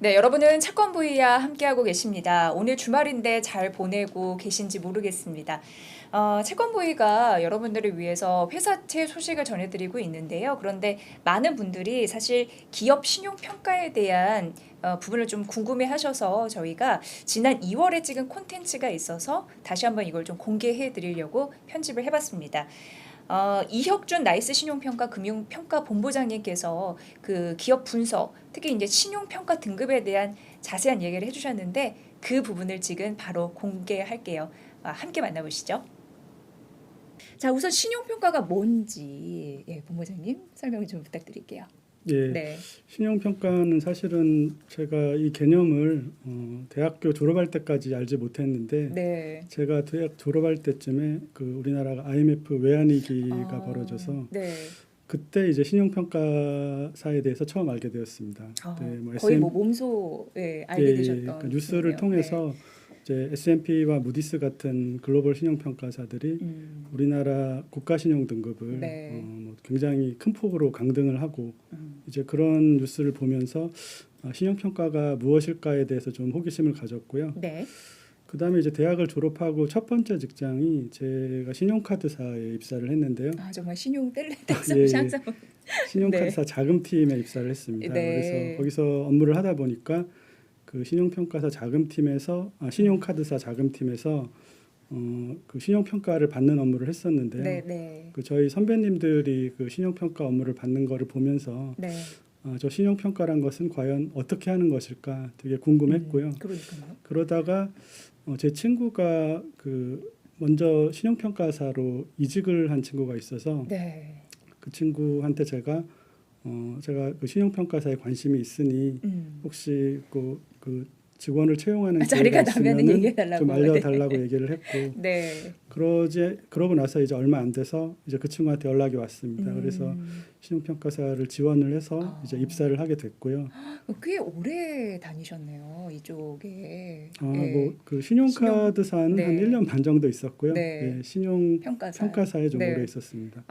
네, 여러분은 채권부이와 함께하고 계십니다. 오늘 주말인데 잘 보내고 계신지 모르겠습니다. 채권부이가 여러분들을 위해서 회사채 소식을 전해드리고 있는데요. 그런데 많은 분들이 사실 기업 신용평가에 대한 부분을 좀 궁금해하셔서 저희가 지난 2월에 찍은 콘텐츠가 있어서 다시 한번 이걸 좀 공개해 드리려고 편집을 해봤습니다. 이혁준 나이스 신용평가 금융평가 본부장님께서 그 기업 분석, 특히 이제 신용평가 등급에 대한 자세한 얘기를 해주셨는데 그 부분을 지금 바로 공개할게요. 함께 만나보시죠. 자, 우선 신용평가가 뭔지 본부장님 설명 좀 부탁드릴게요. 예, 네, 신용평가는 사실은 제가 이 개념을 대학교 졸업할 때까지 알지 못했는데 네, 제가 대학 졸업할 때쯤에 그 우리나라가 IMF 외환위기가 벌어져서 네. 그때 이제 신용평가사에 대해서 처음 알게 되었습니다. 네, 거의 뭐 몸소 알게 되셨던 그러니까 뉴스를 분이네요. 통해서 이제 S&P와 무디스 같은 글로벌 신용평가사들이 우리나라 국가신용 등급을 네. 뭐 굉장히 큰 폭으로 강등을 하고 음, 이제 그런 뉴스를 보면서 신용평가가 무엇일까에 대해서 좀 호기심을 가졌고요. 네. 그다음에 이제 대학을 졸업하고 첫 번째 직장이 제가 신용카드사에 입사를 했는데요. 정말 신용 뗄래 예, 뗄수 예. 항상 네, 신용카드사 자금팀에 입사를 했습니다. 그래서 네. 거기서 업무를 하다 보니까 그 신용평가사 자금팀에서 신용카드사 자금팀에서 그 신용평가를 받는 업무를 했었는데요. 네, 네, 그 저희 선배님들이 그 신용평가 업무를 받는 거를 보면서 네. 저 신용평가란 것은 과연 어떻게 하는 것일까 되게 궁금했고요. 그러니까요. 그러다가 제 친구가 그 먼저 신용평가사로 이직을 한 친구가 있어서 네. 그 친구한테 제가 그 신용평가사에 관심이 있으니 혹시 그 직원을 채용하는 자리가 기회가 나면은 있으면은 얘기해달라고. 좀 알려달라고 얘기를 했고 네. 그러고 나서 이제 얼마 안 돼서 이제 그 친구한테 연락이 왔습니다. 그래서 신용평가사를 지원을 해서 이제 입사를 하게 됐고요. 꽤 오래 다니셨네요, 이쪽에. 뭐 그 신용카드사는 한 네. 1년 반 정도 있었고요. 네. 예, 신용 평가사. 평가사에 좀 네. 오래 있었습니다.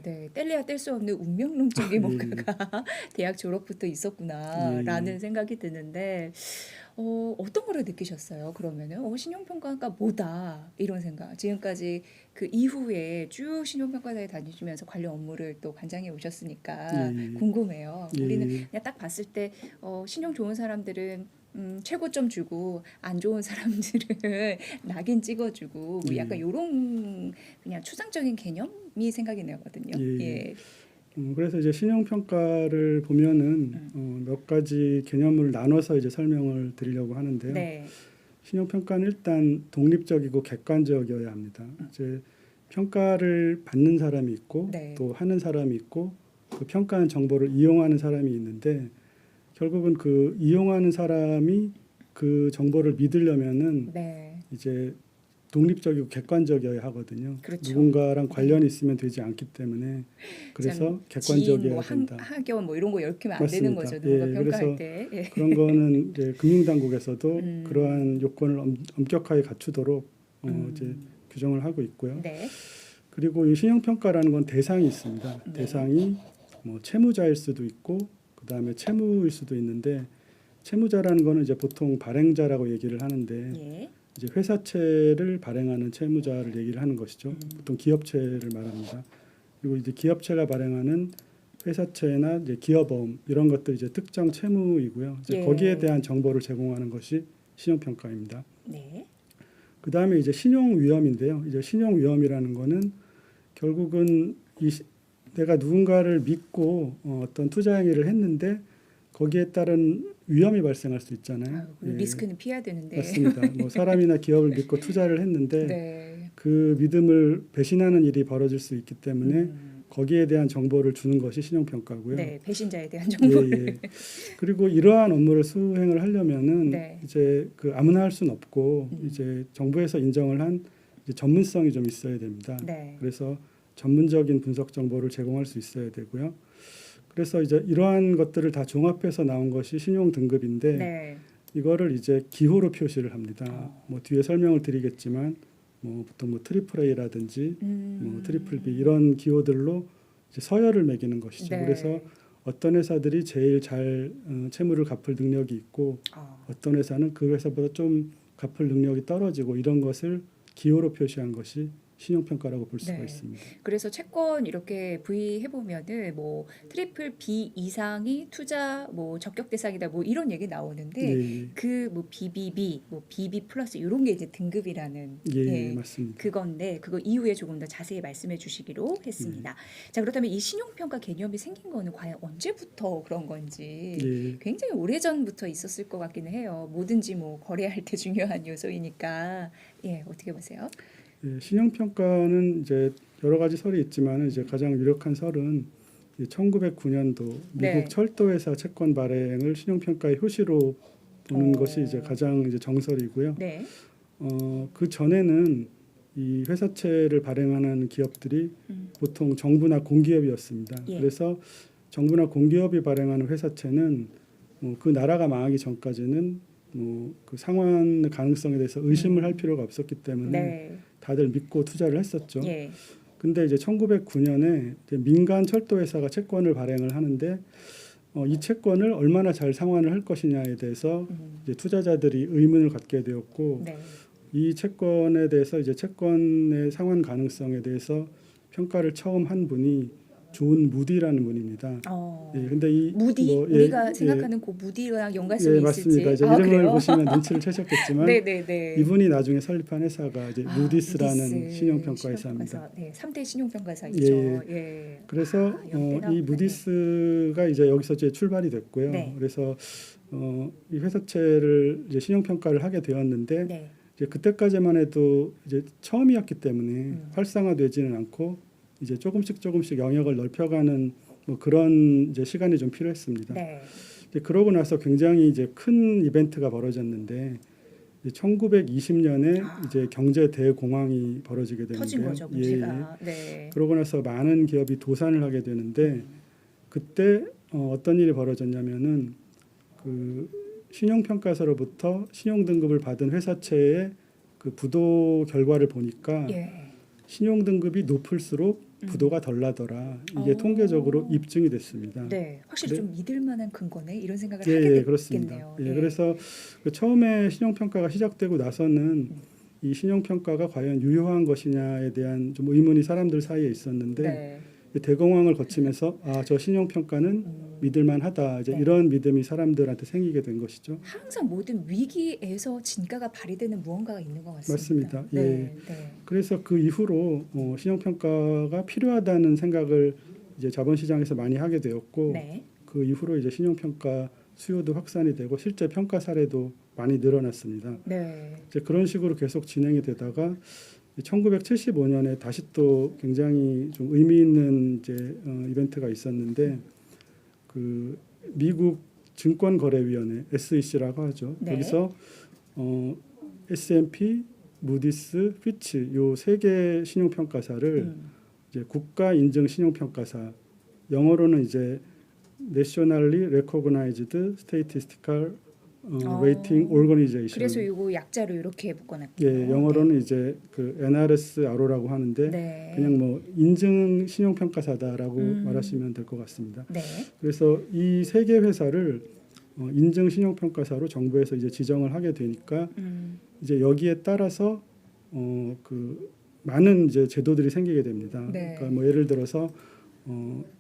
네. 뗄래야 뗄 수 없는 운명론적인 예, 뭔가가 대학 졸업부터 있었구나라는 예. 생각이 드는데, 어떤 거를 느끼셨어요? 그러면은 신용평가가 뭐다 이런 생각. 지금까지 그 이후에 쭉 신용평가사에 다니시면서 관련 업무를 또 관장해 오셨으니까 예, 궁금해요. 예, 우리는 예. 그냥 딱 봤을 때 신용 좋은 사람들은 최고점 주고 안 좋은 사람들은 낙인 찍어주고 뭐 약간 예. 요런 그냥 추상적인 개념이 생각이 나거든요. 예, 예. 예. 그래서 이제 신용평가를 보면은 몇 가지 개념을 나눠서 이제 설명을 드리려고 하는데요. 네. 신용평가는 일단 독립적이고 객관적이어야 합니다. 이제 평가를 받는 사람이 있고 네. 또 하는 사람이 있고 그 평가한 정보를 이용하는 사람이 있는데 결국은 그 이용하는 사람이 그 정보를 믿으려면은 네. 이제 독립적이고 객관적이어야 하거든요. 그렇죠. 누군가랑 관련이 있으면 되지 않기 때문에 그래서 참 지인 객관적이어야 뭐 된다. 학연 뭐 이런 거 엮이면 안 되는 맞습니다. 거죠. 누군가 예, 평가할 그래서 때. 예. 그런 거는 이제 금융당국에서도 그러한 요건을 엄격하게 갖추도록 이제 규정을 하고 있고요. 네. 그리고 이 신용평가라는 건 대상이 있습니다. 네. 대상이 뭐 채무자일 수도 있고 그다음에 채무일 수도 있는데 채무자라는 거는 이제 보통 발행자라고 얘기를 하는데 예. 이제 회사채를 발행하는 채무자를 얘기를 하는 것이죠. 보통 기업채를 말합니다. 그리고 이제 기업체가 발행하는 회사채나 이제 기업어음 이런 것들 이제 특정 채무이고요. 이제 예. 거기에 대한 정보를 제공하는 것이 신용평가입니다. 네. 그 다음에 이제 신용위험인데요. 이제 신용위험이라는 거는 결국은 내가 누군가를 믿고 어떤 투자 행위를 했는데 거기에 따른 위험이 발생할 수 있잖아요. 예, 리스크는 피해야 되는데. 맞습니다. 뭐 사람이나 기업을 믿고 투자를 했는데 네. 그 믿음을 배신하는 일이 벌어질 수 있기 때문에 거기에 대한 정보를 주는 것이 신용평가고요. 네. 배신자에 대한 정보를. 예. 그리고 이러한 업무를 수행을 하려면은 네. 이제 그 아무나 할 수는 없고 이제 정부에서 인정을 한 이제 전문성이 좀 있어야 됩니다. 네. 그래서 전문적인 분석 정보를 제공할 수 있어야 되고요. 그래서 이제 이러한 것들을 다 종합해서 나온 것이 신용 등급인데 네. 이거를 이제 기호로 표시를 합니다. 뭐 뒤에 설명을 드리겠지만 뭐 보통 뭐 트리플 A라든지 뭐 트리플 B 이런 기호들로 이제 서열을 매기는 것이죠. 네. 그래서 어떤 회사들이 제일 잘 채무를 갚을 능력이 있고 어떤 회사는 그 회사보다 좀 갚을 능력이 떨어지고 이런 것을 기호로 표시한 것이 신용평가라고 볼 수가 네. 있습니다. 그래서 채권 이렇게 V 해보면은 뭐 트리플 B 이상이 투자 뭐 적격 대상이다 뭐 이런 얘기 나오는데 예, 그 뭐 BBB, 뭐 BB 플러스 이런 게 이제 등급이라는 예, 맞습니다. 그건데 그거 이후에 조금 더 자세히 말씀해 주시기로 했습니다. 자, 그렇다면 이 신용평가 개념이 생긴 거는 과연 언제부터 그런 건지 예, 굉장히 오래전부터 있었을 것 같기는 해요. 뭐든지 뭐 거래할 때 중요한 요소이니까 어떻게 보세요? 예, 신용평가는 이제 여러 가지 설이 있지만 이제 가장 유력한 설은 1909년도 미국 네. 철도회사 채권 발행을 신용평가의 효시로 보는 것이 이제 가장 이제 정설이고요. 네. 그 전에는 이 회사채를 발행하는 기업들이 보통 정부나 공기업이었습니다. 예. 그래서 정부나 공기업이 발행하는 회사채는 그 나라가 망하기 전까지는 그 상환 가능성에 대해서 의심을 할 필요가 없었기 때문에 네. 다들 믿고 투자를 했었죠. 예. 근데 이제 1909년에 이제 민간 철도 회사가 채권을 발행을 하는데 이 채권을 얼마나 잘 상환을 할 것이냐에 대해서 이제 투자자들이 의문을 갖게 되었고 네. 이 채권에 대해서 이제 채권의 상환 가능성에 대해서 평가를 처음 한 분이 존 무디라는 분입니다. 예, 근데 이 무디 우리가 생각하는 그 무디랑 연관성이 있을지. 맞습니다. 이제 이름을 그래요? 보시면 눈치를 채셨겠지만 네네네. 이분이 나중에 설립한 회사가 이제 무디스라는 무디스 신용평가 회사입니다. 네, 3대 신용평가사이죠. 예. 그래서 연대나 이 무디스가 이제 여기서 이제 출발이 됐고요. 네. 그래서 이 회사채를 이제 신용평가를 하게 되었는데 네. 이제 그때까지만 해도 이제 처음이었기 때문에 활성화되지는 않고 이제 조금씩 영역을 넓혀가는 뭐 그런 이제 시간이 좀 필요했습니다. 네. 이제 그러고 나서 굉장히 이제 큰 이벤트가 벌어졌는데 1920년에 이제 경제 대공황이 벌어지게 되는데요. 터진 거죠, 문제가. 네. 그러고 나서 많은 기업이 도산을 하게 되는데 그때 어떤 일이 벌어졌냐면은 그 신용평가사로부터 신용등급을 받은 회사채의 그 부도 결과를 보니까 신용등급이 높을수록 부도가 덜 나더라. 이게 통계적으로 입증이 됐습니다. 네, 확실히 좀 믿을 만한 근거네 이런 생각을 예, 하게 그렇습니다. 됐겠네요. 예, 그래서 그 처음에 신용평가가 시작되고 나서는 이 신용평가가 과연 유효한 것이냐에 대한 좀 의문이 사람들 사이에 있었는데 네. 대공황을 거치면서 저 신용평가는 믿을만하다. 이제 이런 믿음이 사람들한테 생기게 된 것이죠. 항상 모든 위기에서 진가가 발휘되는 무언가가 있는 것 같습니다. 맞습니다. 예. 네. 그래서 그 이후로 신용평가가 필요하다는 생각을 이제 자본시장에서 많이 하게 되었고 네. 그 이후로 이제 신용평가 수요도 확산이 되고 실제 평가 사례도 많이 늘어났습니다. 네. 이제 그런 식으로 계속 진행이 되다가 1975년에 다시 또 굉장히 좀 의미 있는 이제 이벤트가 있었는데 그 미국 증권거래위원회 SEC라고 하죠. 네. 여기서 S&P, 무디스, 피치 요 세 개 신용평가사를 이제 국가 인증 신용평가사 영어로는 이제 Nationally Recognized Statistical Rating Organization. 그래서 이거 약자로 이렇게 묶어놨고요. 예, 영어로는 이제 그 NRSRO라고 하는데 네. 그냥 뭐 인증 신용평가사다라고 말하시면 될 것 같습니다. 네. 그래서 이 세 개 회사를 인증 신용평가사로 정부에서 이제 지정을 하게 되니까 이제 여기에 따라서 그 많은 이제 제도들이 생기게 됩니다. 네. 그러니까 뭐 예를 들어서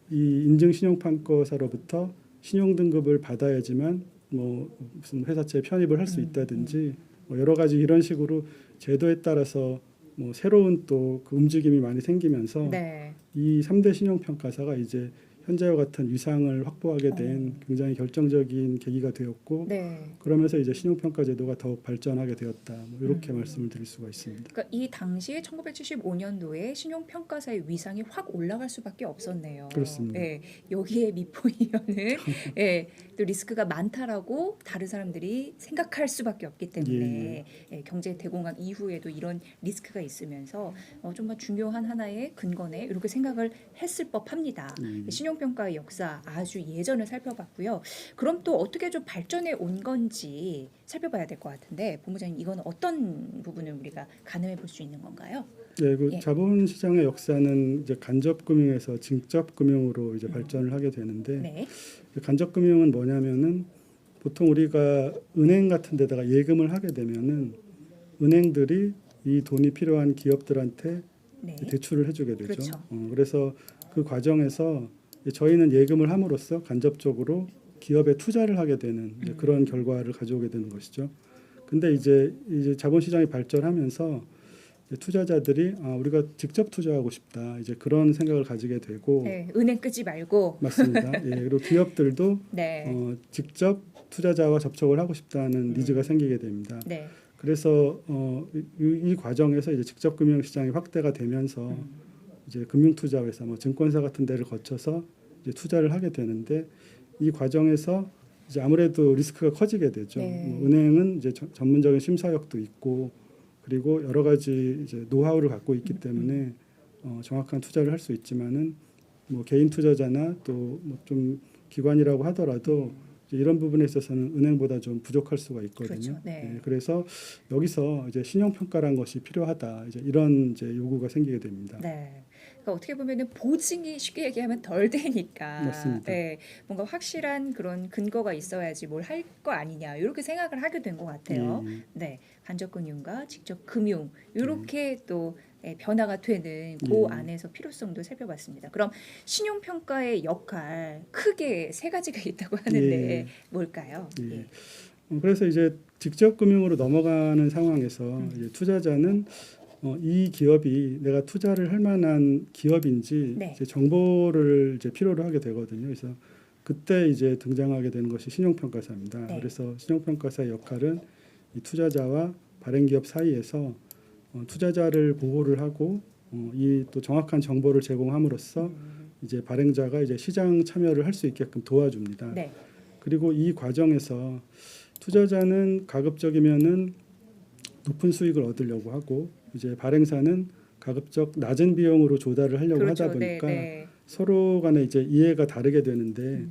이 인증 신용평가사로부터 신용 등급을 받아야지만 뭐 무슨 회사채에 편입을 할 수 있다든지 뭐 여러 가지 이런 식으로 제도에 따라서 뭐 새로운 또 그 움직임이 많이 생기면서 네. 이 3대 신용평가사가 이제 현재와 같은 위상을 확보하게 된 굉장히 결정적인 계기가 되었고 네. 그러면서 이제 신용평가 제도가 더욱 발전하게 되었다. 뭐 이렇게 말씀을 드릴 수가 있습니다. 그러니까 이 당시에 1975년도에 신용평가사의 위상이 확 올라갈 수밖에 없었네요. 그렇습니다. 예, 여기에 미포이어는 예, 또 리스크가 많다라고 다른 사람들이 생각할 수밖에 없기 때문에 예, 경제 대공황 이후에도 이런 리스크가 있으면서 정말 중요한 하나의 근거네 이렇게 생각을 했을 법합니다. 신용평가의 역사 아주 예전을 살펴봤고요. 그럼 또 어떻게 좀 발전해 온 건지 살펴봐야 될 것 같은데 본부장님 이건 어떤 부분을 우리가 가늠해 볼 수 있는 건가요? 네, 그 예. 자본시장의 역사는 이제 간접금융에서 직접금융으로 이제 발전을 하게 되는데 네. 간접금융은 뭐냐면은 보통 우리가 은행 같은 데다가 예금을 하게 되면은 은행들이 이 돈이 필요한 기업들한테 네. 대출을 해주게 되죠. 그렇죠. 그래서 그 과정에서 저희는 예금을 함으로써 간접적으로 기업에 투자를 하게 되는 이제 그런 결과를 가져오게 되는 것이죠. 근데 이제 자본시장이 발전하면서 이제 투자자들이 우리가 직접 투자하고 싶다 이제 그런 생각을 가지게 되고 네. 은행 끄지 말고. 맞습니다. 예, 그리고 기업들도 네. 직접 투자자와 접촉을 하고 싶다는 니즈가 생기게 됩니다. 네. 그래서 이 과정에서 이제 직접 금융 시장이 확대가 되면서 이제 금융투자 회사, 뭐 증권사 같은 데를 거쳐서 이제 투자를 하게 되는데 이 과정에서 이제 아무래도 리스크가 커지게 되죠. 네. 뭐 은행은 이제 전문적인 심사력도 있고 그리고 여러 가지 이제 노하우를 갖고 있기 때문에 정확한 투자를 할 수 있지만은 뭐 개인 투자자나 또 뭐 좀 기관이라고 하더라도 이제 이런 부분에 있어서는 은행보다 좀 부족할 수가 있거든요. 그렇죠. 네. 그래서 여기서 이제 신용 평가라는 것이 필요하다. 이제 이런 이제 요구가 생기게 됩니다. 네. 그러니까 어떻게 보면은 보증이 쉽게 얘기하면 덜 되니까 맞습니다. 네, 뭔가 확실한 그런 근거가 있어야지 뭘 할 거 아니냐 이렇게 생각을 하게 된 것 같아요. 예. 네, 간접금융과 직접 금융 이렇게 또 변화가 되는 그 안에서 필요성도 살펴봤습니다. 그럼 신용평가의 역할 크게 세 가지가 있다고 하는데 예. 뭘까요? 예. 예. 그래서 이제 직접 금융으로 넘어가는 상황에서 이제 투자자는 이 기업이 내가 투자를 할 만한 기업인지 네. 이제 정보를 이제 필요로 하게 되거든요. 그래서 그때 이제 등장하게 되는 것이 신용평가사입니다. 네. 그래서 신용평가사의 역할은 이 투자자와 발행기업 사이에서 투자자를 보호를 하고 이 또 정확한 정보를 제공함으로써 이제 발행자가 이제 시장 참여를 할 수 있게끔 도와줍니다. 네. 그리고 이 과정에서 투자자는 가급적이면은 높은 수익을 얻으려고 하고 이제 발행사는 가급적 낮은 비용으로 조달을 하려고 그렇죠. 하다 보니까 네. 서로 간에 이제 이해가 다르게 되는데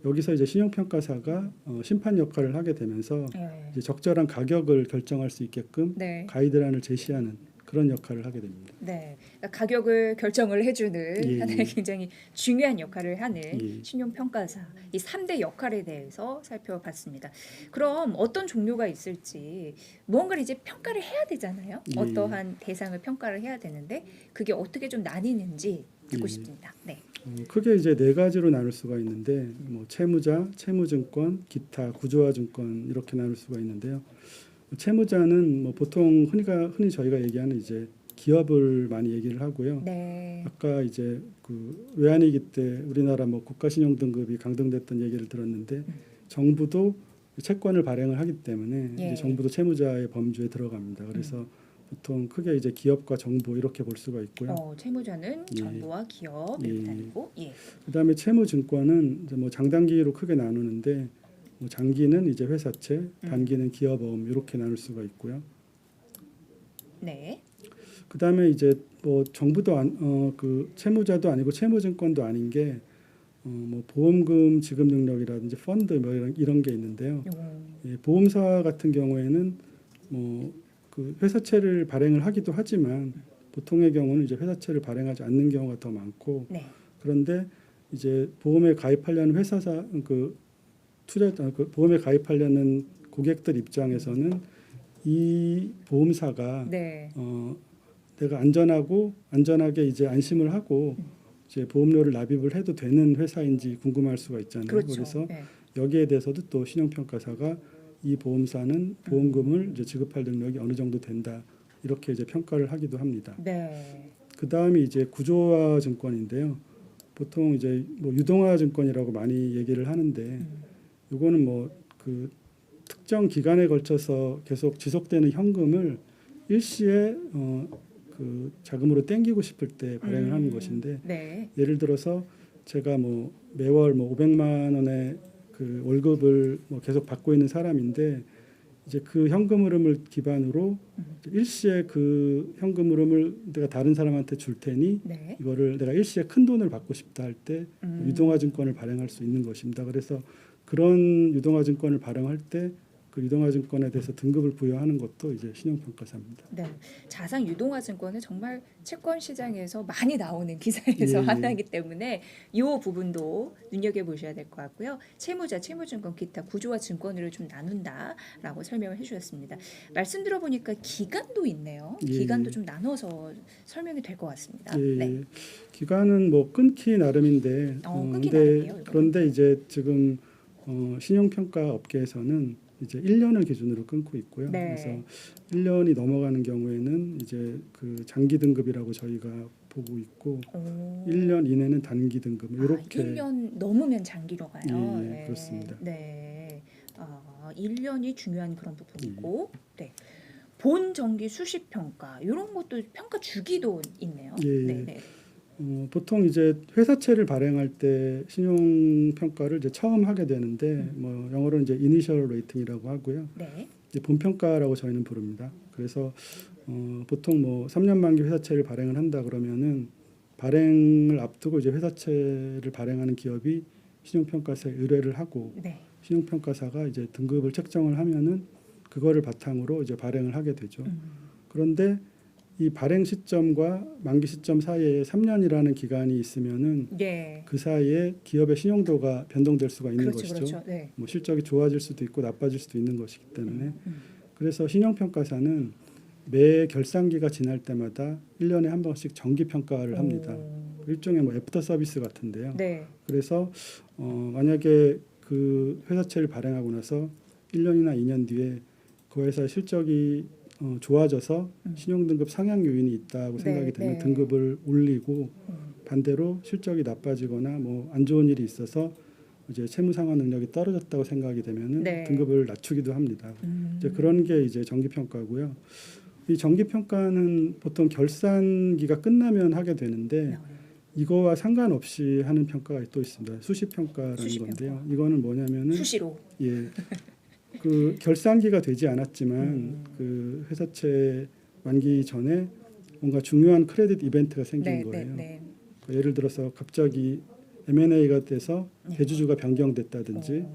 여기서 이제 신용평가사가 심판 역할을 하게 되면서 네. 이제 적절한 가격을 결정할 수 있게끔 네. 가이드라인을 제시하는 그런 역할을 하게 됩니다. 네, 그러니까 가격을 결정을 해주는 예, 하나의 예. 굉장히 중요한 역할을 하는 예. 신용평가사 이 3대 역할에 대해서 살펴봤습니다. 그럼 어떤 종류가 있을지 무언가를 이제 평가를 해야 되잖아요. 예. 어떠한 대상을 평가를 해야 되는데 그게 어떻게 좀 나뉘는지 듣고 예. 싶습니다. 네, 크게 이제 네 가지로 나눌 수가 있는데 뭐 채무자, 채무증권, 기타, 구조화증권 이렇게 나눌 수가 있는데요. 채무자는 뭐 보통 흔히 저희가 얘기하는 이제 기업을 많이 얘기를 하고요. 네, 아까 이제 그 외환위기 때 우리나라 뭐 국가신용등급이 강등됐던 얘기를 들었는데 정부도 채권을 발행을 하기 때문에 예. 이제 정부도 채무자의 범주에 들어갑니다. 그래서 보통 크게 이제 기업과 정부 이렇게 볼 수가 있고요. 채무자는 예. 정부와 기업 이렇게 예. 나뉘고, 예, 그다음에 채무증권은 이제 뭐 장단기로 크게 나누는데 뭐 장기는 이제 회사채, 단기는 기업어음 이렇게 나눌 수가 있고요. 네, 그다음에 이제 뭐 정부도 그 채무자도 아니고 채무증권도 아닌 게 뭐 보험금 지급 능력이라든지 펀드 뭐 이런 게 있는데요. 예, 보험사 같은 경우에는 뭐 그 회사채를 발행을 하기도 하지만 보통의 경우는 이제 회사채를 발행하지 않는 경우가 더 많고 네, 그런데 이제 보험에 가입하려는 회사사 그 보험에 가입하려는 고객들 입장에서는 이 보험사가 네, 내가 안전하게 이제 안심을 하고 이제 보험료를 납입을 해도 되는 회사인지 궁금할 수가 있잖아요. 그렇죠. 그래서 네. 여기에 대해서도 또 신용평가사가 이 보험사는 보험금을 이제 지급할 능력이 어느 정도 된다 이렇게 이제 평가를 하기도 합니다. 네. 그 다음이 이제 구조화 증권인데요. 보통 이제 뭐 유동화 증권이라고 많이 얘기를 하는데 이거는 뭐 그 특정 기간에 걸쳐서 계속 지속되는 현금을 일시에 그 자금으로 땡기고 싶을 때 발행을 하는 것인데 네. 예를 들어서 제가 뭐 매월 뭐 500만 원의 그 월급을 뭐 계속 받고 있는 사람인데 이제 그 현금 흐름을 기반으로 일시에 그 현금 흐름을 내가 다른 사람한테 줄 테니 네. 이거를 내가 일시에 큰 돈을 받고 싶다 할 때 유동화 증권을 발행할 수 있는 것입니다. 그래서 그런 유동화 증권을 발행할 때 그 유동화증권에 대해서 등급을 부여하는 것도 이제 신용평가사입니다. 네, 자산 유동화증권은 정말 채권 시장에서 많이 나오는 기사에서 예, 예. 하나이기 때문에 이 부분도 눈여겨 보셔야 될 것 같고요. 채무자, 채무증권, 기타 구조화 증권으로 좀 나눈다라고 설명을 해주셨습니다. 말씀 들어보니까 기간도 있네요. 예, 기간도 예. 좀 나눠서 설명이 될 것 같습니다. 예, 네. 기간은 뭐 끊기 나름인데 끊기 근데 나름이에요, 이거는? 그런데 이제 지금 신용평가 업계에서는 이제 1년을 기준으로 끊고 있고요. 네. 그래서 1년이 넘어가는 경우에는 이제 그 장기 등급이라고 저희가 보고 있고 오. 1년 이내는 단기 등급 이렇게 1년 넘으면 장기로 가요. 예, 예, 그렇습니다. 네. 1년이 중요한 그런 부분이고, 네. 본 정기 수시 평가 이런 것도 평가 주기도 있네요. 예, 예. 네, 네. 보통 이제 회사채를 발행할 때 신용 평가를 이제 처음 하게 되는데 뭐 영어로는 이제 이니셜 레이팅이라고 하고요. 네. 이제 본 평가라고 저희는 부릅니다. 그래서 보통 뭐 3년 만기 회사채를 발행을 한다 그러면은 발행을 앞두고 이제 회사채를 발행하는 기업이 신용평가사에 의뢰를 하고 네. 신용평가사가 이제 등급을 책정을 하면은 그거를 바탕으로 이제 발행을 하게 되죠. 그런데 이 발행 시점과 만기 시점 사이에 3년이라는 기간이 있으면은 네. 그 사이에 기업의 신용도가 변동될 수가 있는 그렇죠, 것이죠. 그렇죠. 네. 뭐 실적이 좋아질 수도 있고 나빠질 수도 있는 것이기 때문에 그래서 신용평가사는 매 결산기가 지날 때마다 1년에 한 번씩 정기 평가를 합니다. 일종의 뭐 애프터 서비스 같은데요. 네. 그래서 만약에 그 회사채를 발행하고 나서 1년이나 2년 뒤에 그 회사의 실적이 좋아져서 신용등급 상향 요인이 있다고 네, 생각이 되면 네. 등급을 올리고 반대로 실적이 나빠지거나 뭐 안 좋은 일이 있어서 이제 채무 상환 능력이 떨어졌다고 생각이 되면은 네. 등급을 낮추기도 합니다. 이제 그런 게 이제 정기 평가고요. 이 정기 평가는 보통 결산기가 끝나면 하게 되는데 이거와 상관없이 하는 평가가 또 있습니다. 수시 평가라는 수시 건데요. 이거는 뭐냐면은 수시로. 예. 그 결산기가 되지 않았지만 그 회사채 만기 전에 뭔가 중요한 크레딧 이벤트가 생긴 네, 거예요. 네, 네. 그러니까 예를 들어서 갑자기 M&A가 돼서 네. 대주주가 변경됐다든지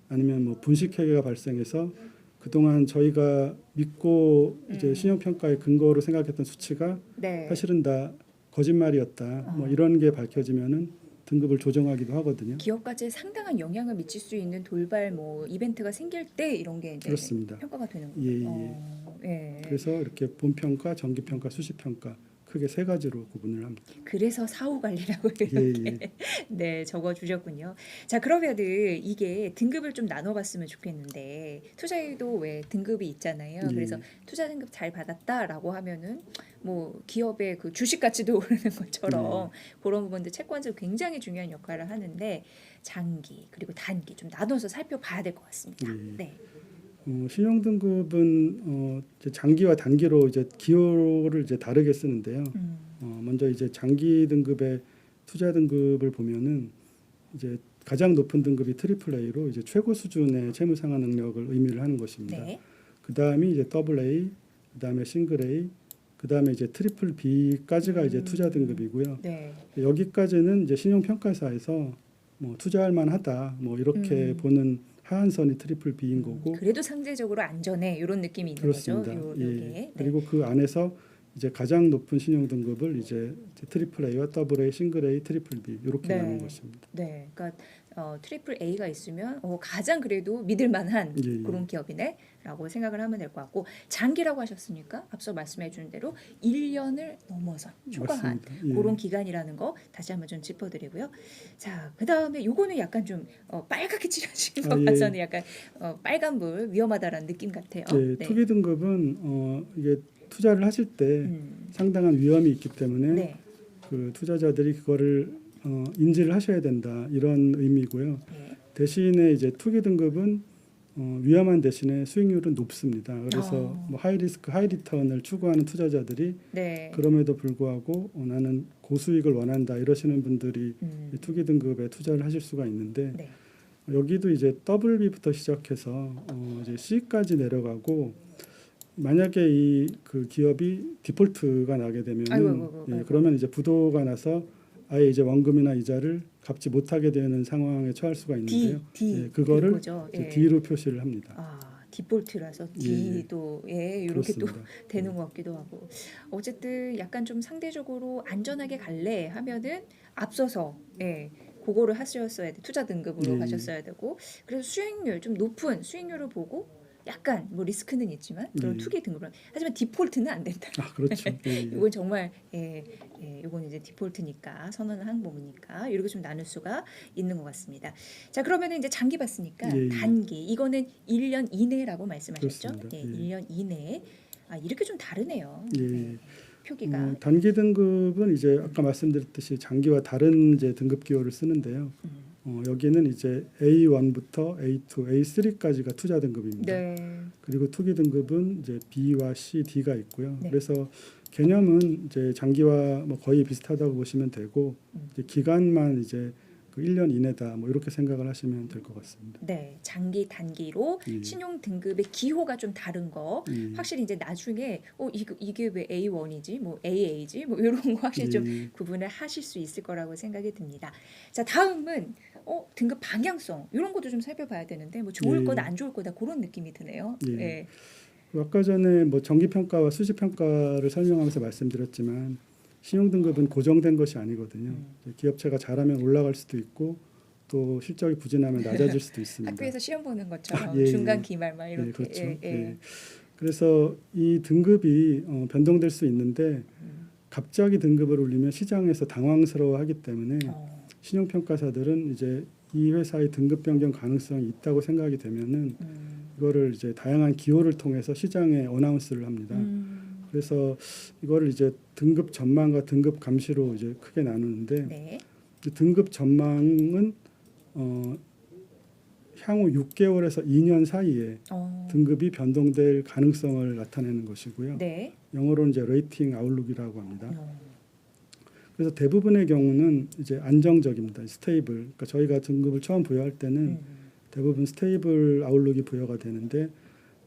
아니면 뭐 분식회계가 발생해서 그동안 저희가 믿고 이제 신용평가의 근거로 생각했던 수치가 네. 사실은 다 거짓말이었다. 뭐 이런 게 밝혀지면은 등급을 조정하기도 하거든요. 기업까지 상당한 영향을 미칠 수 있는 돌발 뭐 이벤트가 생길 때 이런 게 이제 그렇습니다. 평가가 되는 예, 거예요. 예. 예. 그래서 이렇게 본평가, 정기평가, 수시평가 크게 세 가지로 구분을 합니다. 그래서 사후 관리라고 예, 이렇게 예. 네 적어 주셨군요. 자 그러면은 이게 등급을 좀 나눠봤으면 좋겠는데 투자에도 왜 등급이 있잖아요. 예. 그래서 투자 등급 잘 받았다라고 하면은 뭐 기업의 그 주식 가치도 오르는 것처럼 그런 부분들 채권도 굉장히 중요한 역할을 하는데 장기 그리고 단기 좀 나눠서 살펴봐야 될 것 같습니다. 예. 네. 신용등급은 이제 장기와 단기로 이제 기호를 이제 다르게 쓰는데요. 먼저 이제 장기 등급의 투자 등급을 보면은 이제 가장 높은 등급이 트리플 A로 이제 최고 수준의 채무 상환 능력을 의미를 하는 것입니다. 네. 그 다음이 이제 더블 A, 그 다음에 싱글 A, 그 다음에 이제 트리플 B까지가 이제 투자 등급이고요. 네. 여기까지는 이제 신용평가사에서 뭐 투자할 만하다, 뭐 이렇게 보는 하한선이 트리플 B인 거고. 그래도 상대적으로 안전해 이런 느낌이 있는 그렇습니다. 거죠. 예. 요게. 네. 그리고 그 안에서 이제 가장 높은 신용 등급을 이제 트리플 A와 더블 A, 싱글 A, 트리플 B 이렇게 네. 나눈 것입니다. 네, 그러니까 트리플 A가 있으면 가장 그래도 믿을 만한 예, 예. 그런 기업이네라고 생각을 하면 될 것 같고 장기라고 하셨으니까 앞서 말씀해 준 대로 1년을 넘어서 초과한 맞습니다. 예. 그런 기간이라는 거 다시 한번 좀 짚어드리고요. 자, 그 다음에 요거는 약간 좀 빨갛게 칠하신 거 예. 봐서는 약간 빨간불 위험하다라는 느낌 같아요. 예, 네. 투기 등급은 이게 투자를 하실 때 상당한 위험이 있기 때문에 네. 그 투자자들이 그거를 인지를 하셔야 된다 이런 의미고요. 네. 대신에 이제 투기 등급은 위험한 대신에 수익률은 높습니다. 그래서 뭐 하이 리스크 하이 리턴을 추구하는 투자자들이 네. 그럼에도 불구하고 나는 고수익을 원한다 이러시는 분들이 이 투기 등급에 투자를 하실 수가 있는데 네. 여기도 이제 더블 B부터 시작해서 이제 C까지 내려가고 만약에 이 그 기업이 디폴트가 나게 되면은 아이고. 그러면 이제 부도가 나서 아예 이제 원금이나 이자를 갚지 못하게 되는 상황에 처할 수가 있는데요. D 예, 그거를 거죠. 이제 예. D로 표시를 합니다. 아, 디폴트라서 D도 이렇게 또 그렇습니다. 되는 것 같기도 하고 어쨌든 약간 좀 상대적으로 안전하게 갈래 하면은 앞서서 그거를 하셨어야 돼. 투자 등급으로 예. 가셨어야 되고 그래서 수익률 좀 높은 수익률을 보고 약간 뭐 리스크는 있지만 그런 예. 투기 등급으로 하지만 디폴트는 안 된다. 그렇죠. 예. 이건 정말 이건 이제 디폴트니까 선언한 항목이니까 이렇게 좀 나눌 수가 있는 것 같습니다. 자 그러면은 이제 장기 봤으니까 예. 단기 이거는 1년 이내라고 말씀하셨죠? 그렇습니다. 예. 1년 이내. 이렇게 좀 다르네요. 예. 표기가. 단기 등급은 이제 아까 말씀드렸듯이 장기와 다른 이제 등급 기호를 쓰는데요. 여기는 이제 A1부터 A2, A3까지가 투자 등급입니다. 네. 그리고 투기 등급은 이제 B와 C, D가 있고요. 네. 그래서 개념은 이제 장기와 뭐 거의 비슷하다고 보시면 되고 이제 기간만 이제 그 1년 이내다 뭐 이렇게 생각을 하시면 될 것 같습니다. 네, 장기 단기로 예. 신용 등급의 기호가 좀 다른 거 확실히 이제 나중에 이게 왜 A1이지 뭐 AA지 뭐 이런 거 확실히 좀 구분을 하실 수 있을 거라고 생각이 듭니다. 자 다음은 등급 방향성 이런 것도 좀 살펴봐야 되는데 뭐 좋을 거다 안 좋을 거다 그런 느낌이 드네요. 예. 아까 전에 뭐 정기 평가와 수시 평가를 설명하면서 말씀드렸지만 신용 등급은 고정된 것이 아니거든요. 기업체가 잘하면 올라갈 수도 있고 또 실적이 부진하면 낮아질 수도 있습니다. 학교에서 시험 보는 것처럼 예, 중간 예. 기말 막 이렇게. 그렇죠. 그래서 이 등급이 변동될 수 있는데 갑자기 등급을 올리면 시장에서 당황스러워하기 때문에 신용평가사들은 이제 이 회사의 등급 변경 가능성이 있다고 생각이 되면은 이거를 이제 다양한 기호를 통해서 시장에 어나운스를 합니다. 그래서 이거를 이제 등급 전망과 등급 감시로 이제 크게 나누는데 네. 등급 전망은 향후 6개월에서 2년 사이에 등급이 변동될 가능성을 나타내는 것이고요. 네. 영어로는 이제 레이팅 아웃룩이라고 합니다. 그래서 대부분의 경우는 이제 안정적입니다. 스테이블. 그러니까 저희가 등급을 처음 부여할 때는 대부분 스테이블 아웃룩이 부여가 되는데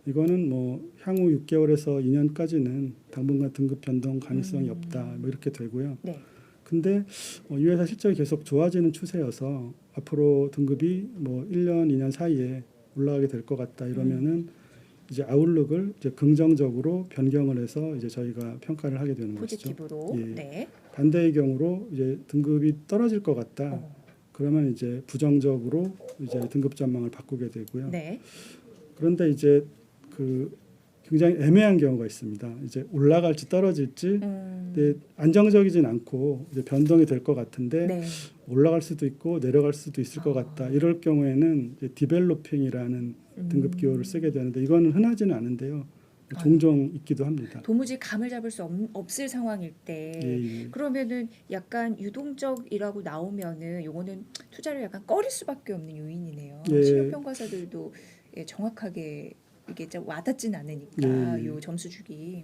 이거는 뭐 향후 6개월에서 2년까지는 당분간 등급 변동 가능성이 없다. 뭐 이렇게 되고요. 네. 근데 이 회사 실적이 계속 좋아지는 추세여서 앞으로 등급이 뭐 1년, 2년 사이에 올라가게 될 것 같다. 이러면은 이제 아웃룩을 이제 긍정적으로 변경을 해서 이제 저희가 평가를 하게 되는 것이죠. 포지티브로. 예. 네. 반대의 경우로 이제 등급이 떨어질 것 같다. 그러면 이제 부정적으로 이제 등급 전망을 바꾸게 되고요. 네. 그런데 이제 그 굉장히 애매한 경우가 있습니다. 이제 올라갈지 떨어질지, 근데 안정적이진 않고 이제 변동이 될 것 같은데 네. 올라갈 수도 있고 내려갈 수도 있을 것 같다. 이럴 경우에는 이제 디벨로핑이라는 등급 기호를 쓰게 되는데 이거는 흔하지는 않은데요. 종종 있기도 합니다. 도무지 감을 잡을 수 없을 상황일 때 예. 그러면은 약간 유동적이라고 나오면은 요거는 투자를 약간 꺼릴 수밖에 없는 요인이네요. 예. 신용평가사들도 정확하게 이게 좀 와닿진 않으니까 예. 요 점수 주기.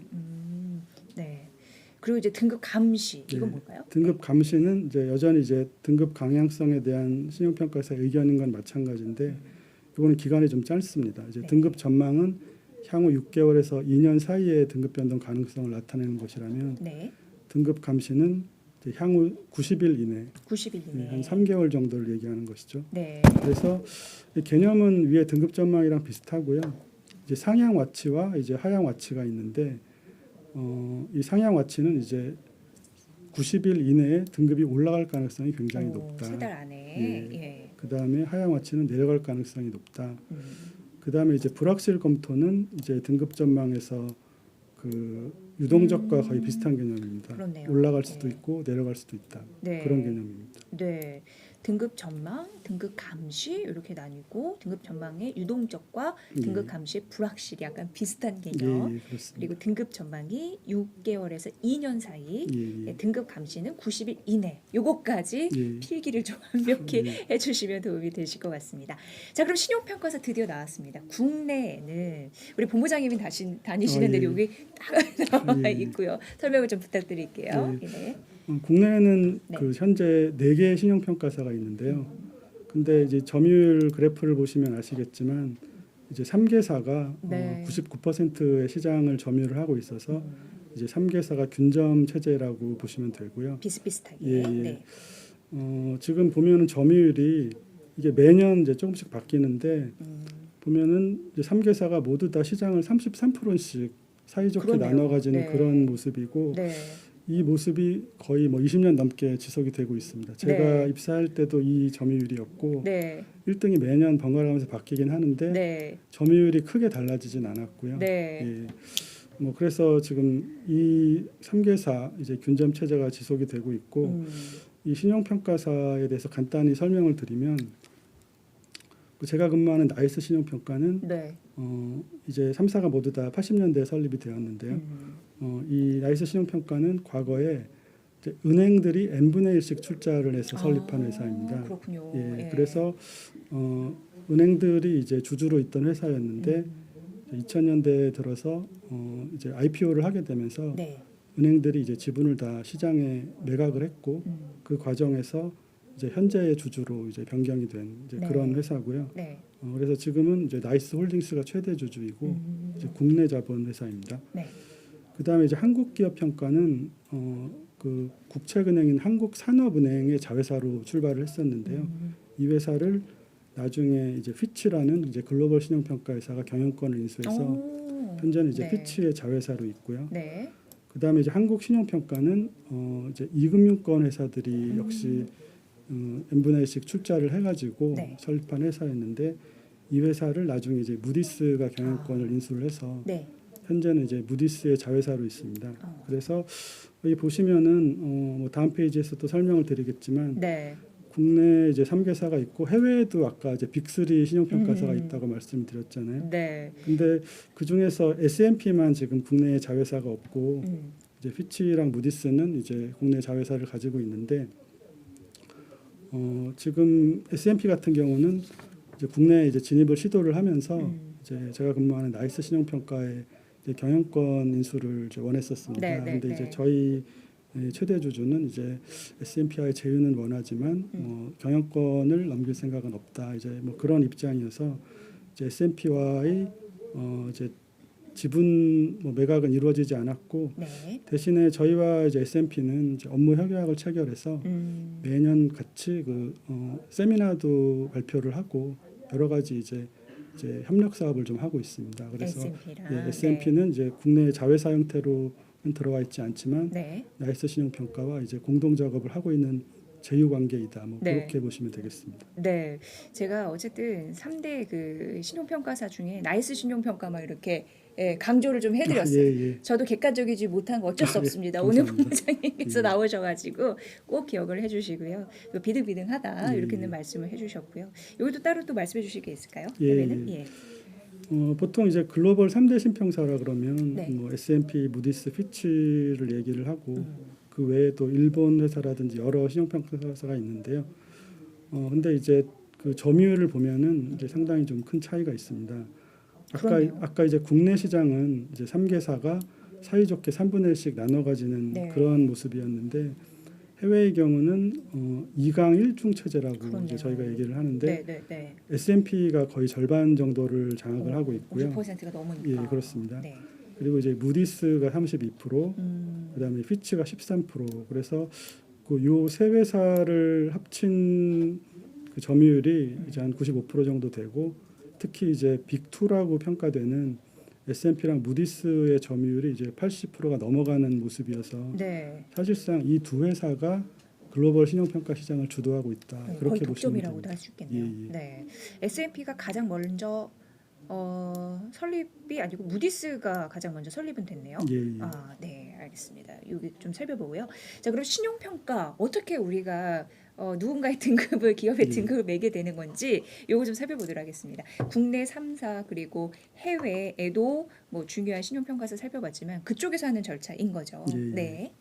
네. 그리고 이제 등급 감시 이건 뭘까요? 등급 감시는 이제 여전히 이제 등급 강향성에 대한 신용평가사의 의견인 건 마찬가지인데 이거는 기간이 좀 짧습니다. 이제 등급 전망은 향후 6개월에서 2년 사이에 등급 변동 가능성을 나타내는 것이라면 네. 등급 감시는 이제 향후 90일 이내, 90일 이내. 한 3개월 정도를 얘기하는 것이죠. 네. 그래서 이 개념은 위에 등급 전망이랑 비슷하고요. 이제 상향 와치와 이제 하향 와치가 있는데 이 상향 와치는 이제 90일 이내에 등급이 올라갈 가능성이 굉장히 높다. 3달 안에. 예. 그 다음에 하향 와치는 내려갈 가능성이 높다. 그 다음에 이제 불확실 검토는 이제 등급 전망에서 그 유동적과 거의 비슷한 개념입니다. 그렇네요. 올라갈 수도 있고 내려갈 수도 있다. 네. 그런 개념입니다. 네. 등급 전망, 등급 감시 이렇게 나뉘고 등급 전망의 유동적과 등급 감시의 불확실이 약간 비슷한 개념. 그렇습니다. 그리고 등급 전망이 6개월에서 2년 사이, 등급 감시는 90일 이내. 요거까지 필기를 좀 완벽히 해주시면 도움이 되실 것 같습니다. 자, 그럼 신용평가사 드디어 나왔습니다. 국내에는 우리 본부장님이 다니시는데 여기 딱 나와 있고요. 설명을 좀 부탁드릴게요. 네. 국내에는 그 현재 4개의 신용평가사가 있는데요. 근데 이제 점유율 그래프를 보시면 아시겠지만 이제 3개사가 99%의 시장을 점유를 하고 있어서 이제 3개사가 균점 체제라고 보시면 되고요. 비슷비슷하게. 네. 지금 보면은 점유율이 이게 매년 이제 조금씩 바뀌는데 보면은 이제 3개사가 모두 다 시장을 33%씩 사이좋게 그러네요. 나눠 가지는 네. 그런 모습이고 네. 이 모습이 거의 뭐 20년 넘게 지속이 되고 있습니다. 제가 네. 입사할 때도 이 점유율이었고 네. 1등이 매년 번갈아가면서 바뀌긴 하는데 네. 점유율이 크게 달라지진 않았고요. 네. 예. 뭐 그래서 지금 이 3개사 이제 균점 체제가 지속이 되고 있고 이 신용평가사에 대해서 간단히 설명을 드리면 제가 근무하는 나이스 신용평가는 네. 이제 3사가 모두 다 80년대에 설립이 되었는데요. 이 나이스 신용평가는 과거에 이제 은행들이 n분의 1씩 출자를 해서 설립한 회사입니다. 그렇군요. 예, 예. 그래서 은행들이 이제 주주로 있던 회사였는데 2000년대에 들어서 이제 IPO를 하게 되면서 네. 은행들이 이제 지분을 다 시장에 매각을 했고 그 과정에서 이제 현재의 주주로 이제 변경이 된 이제 네. 그런 회사고요. 네. 그래서 지금은 이제 나이스 홀딩스가 최대 주주이고 이제 국내 자본 회사입니다. 네. 그다음에 이제 한국기업평가는 그 국책은행인 한국산업은행의 자회사로 출발을 했었는데요. 이 회사를 나중에 이제 피치라는 이제 글로벌 신용평가 회사가 경영권을 인수해서 현재는 이제 네. 피치의 자회사로 있고요. 네. 그다음에 이제 한국신용평가는 이제 이금융권 회사들이 역시 n분의 1씩 출자를 해가지고 네. 설립한 회사였는데 이 회사를 나중에 이제 무디스가 경영권을 인수를 해서 네. 현재는 이제 무디스의 자회사로 있습니다. 그래서 여기 보시면은 뭐 다음 페이지에서 또 설명을 드리겠지만 네. 국내 이제 3개사가 있고 해외에도 아까 이제 빅3 신용평가사가 있다고 말씀드렸잖아요. 네. 근데 그 중에서 S&P만 지금 국내에 자회사가 없고 이제 피치랑 무디스는 이제 국내 자회사를 가지고 있는데 지금 S&P 같은 경우는 이제 국내에 이제 진입을 시도를 하면서 이제 제가 근무하는 나이스 신용평가의 이제 경영권 인수를 이제 원했었습니다. 네, 네, 근데 네. 이제 저희 최대 주주는 이제 S&P와의 제휴는 원하지만 경영권을 넘길 생각은 없다. 이제 뭐 그런 입장이어서 이제 S&P와의 이제 지분 뭐 매각은 이루어지지 않았고 네. 대신에 저희와 이제 S&P는 이제 업무 협약을 체결해서 매년 같이 그 세미나도 발표를 하고 여러 가지 이제 협력 사업을 좀 하고 있습니다. 그래서 S&P랑. 예, S&P는 이제 국내 자회사 형태로는 들어와 있지 않지만 네. 나이스 신용평가와 이제 공동 작업을 하고 있는 제휴 관계이다. 뭐 네. 그렇게 보시면 되겠습니다. 네. 제가 어쨌든 3대 그 신용평가사 중에 나이스 신용평가 막 이렇게 강조를 좀 해드렸어요. 예. 저도 객관적이지 못한 거 어쩔 수 예, 없습니다. 오늘 감사합니다. 본부장님께서 예. 나오셔가지고 꼭 기억을 해주시고요. 비등비등하다 예, 이렇게는 예. 말씀을 해주셨고요. 여기도 따로 또 말씀해 주실 게 있을까요? 예, 해외는? 예. 예. 보통 이제 글로벌 3대 신평사라 그러면 네. 뭐 S&P, 무디스, 피치를 얘기를 하고 그 외에도 일본 회사라든지 여러 신용평가사가 있는데요. 근데 이제 그 점유율을 보면은 이제 상당히 좀 큰 차이가 있습니다. 그러네요. 아까 이제 국내 시장은 이제 3개사가 사이좋게 3분의 1씩 나눠 가지는 네. 그런 모습이었는데 해외의 경우는 2강 1중 체제라고 그러네요. 이제 저희가 얘기를 하는데 네, 네, 네. S&P가 거의 절반 정도를 장악을 하고 있고요. 50%가 넘으니까. 예, 그렇습니다. 네. 그리고 이제 무디스가 32%, 그다음에 피치가 13%. 그래서 그 요 세 회사를 합친 그 점유율이 이제 한 95% 정도 되고 특히 이제 빅2라고 평가되는 S&P랑 무디스의 점유율이 이제 80%가 넘어가는 모습이어서 네. 사실상 이 두 회사가 글로벌 신용평가 시장을 주도하고 있다. 거의 그렇게 보시면 독점이라고도 됩니다. 할 수 있겠네요. 예, 예. 네. S&P가 가장 먼저 설립이 아니고 무디스가 가장 먼저 설립은 됐네요. 예. 아, 네, 알겠습니다. 여기 좀 살펴보고요. 자, 그럼 신용평가 어떻게 우리가 누군가의 등급을 기업의 예. 등급을 매게 되는 건지 요거 좀 살펴보도록 하겠습니다. 국내 3사 그리고 해외에도 뭐 중요한 신용평가사 살펴봤지만 그쪽에서 하는 절차인 거죠. 예, 예. 네.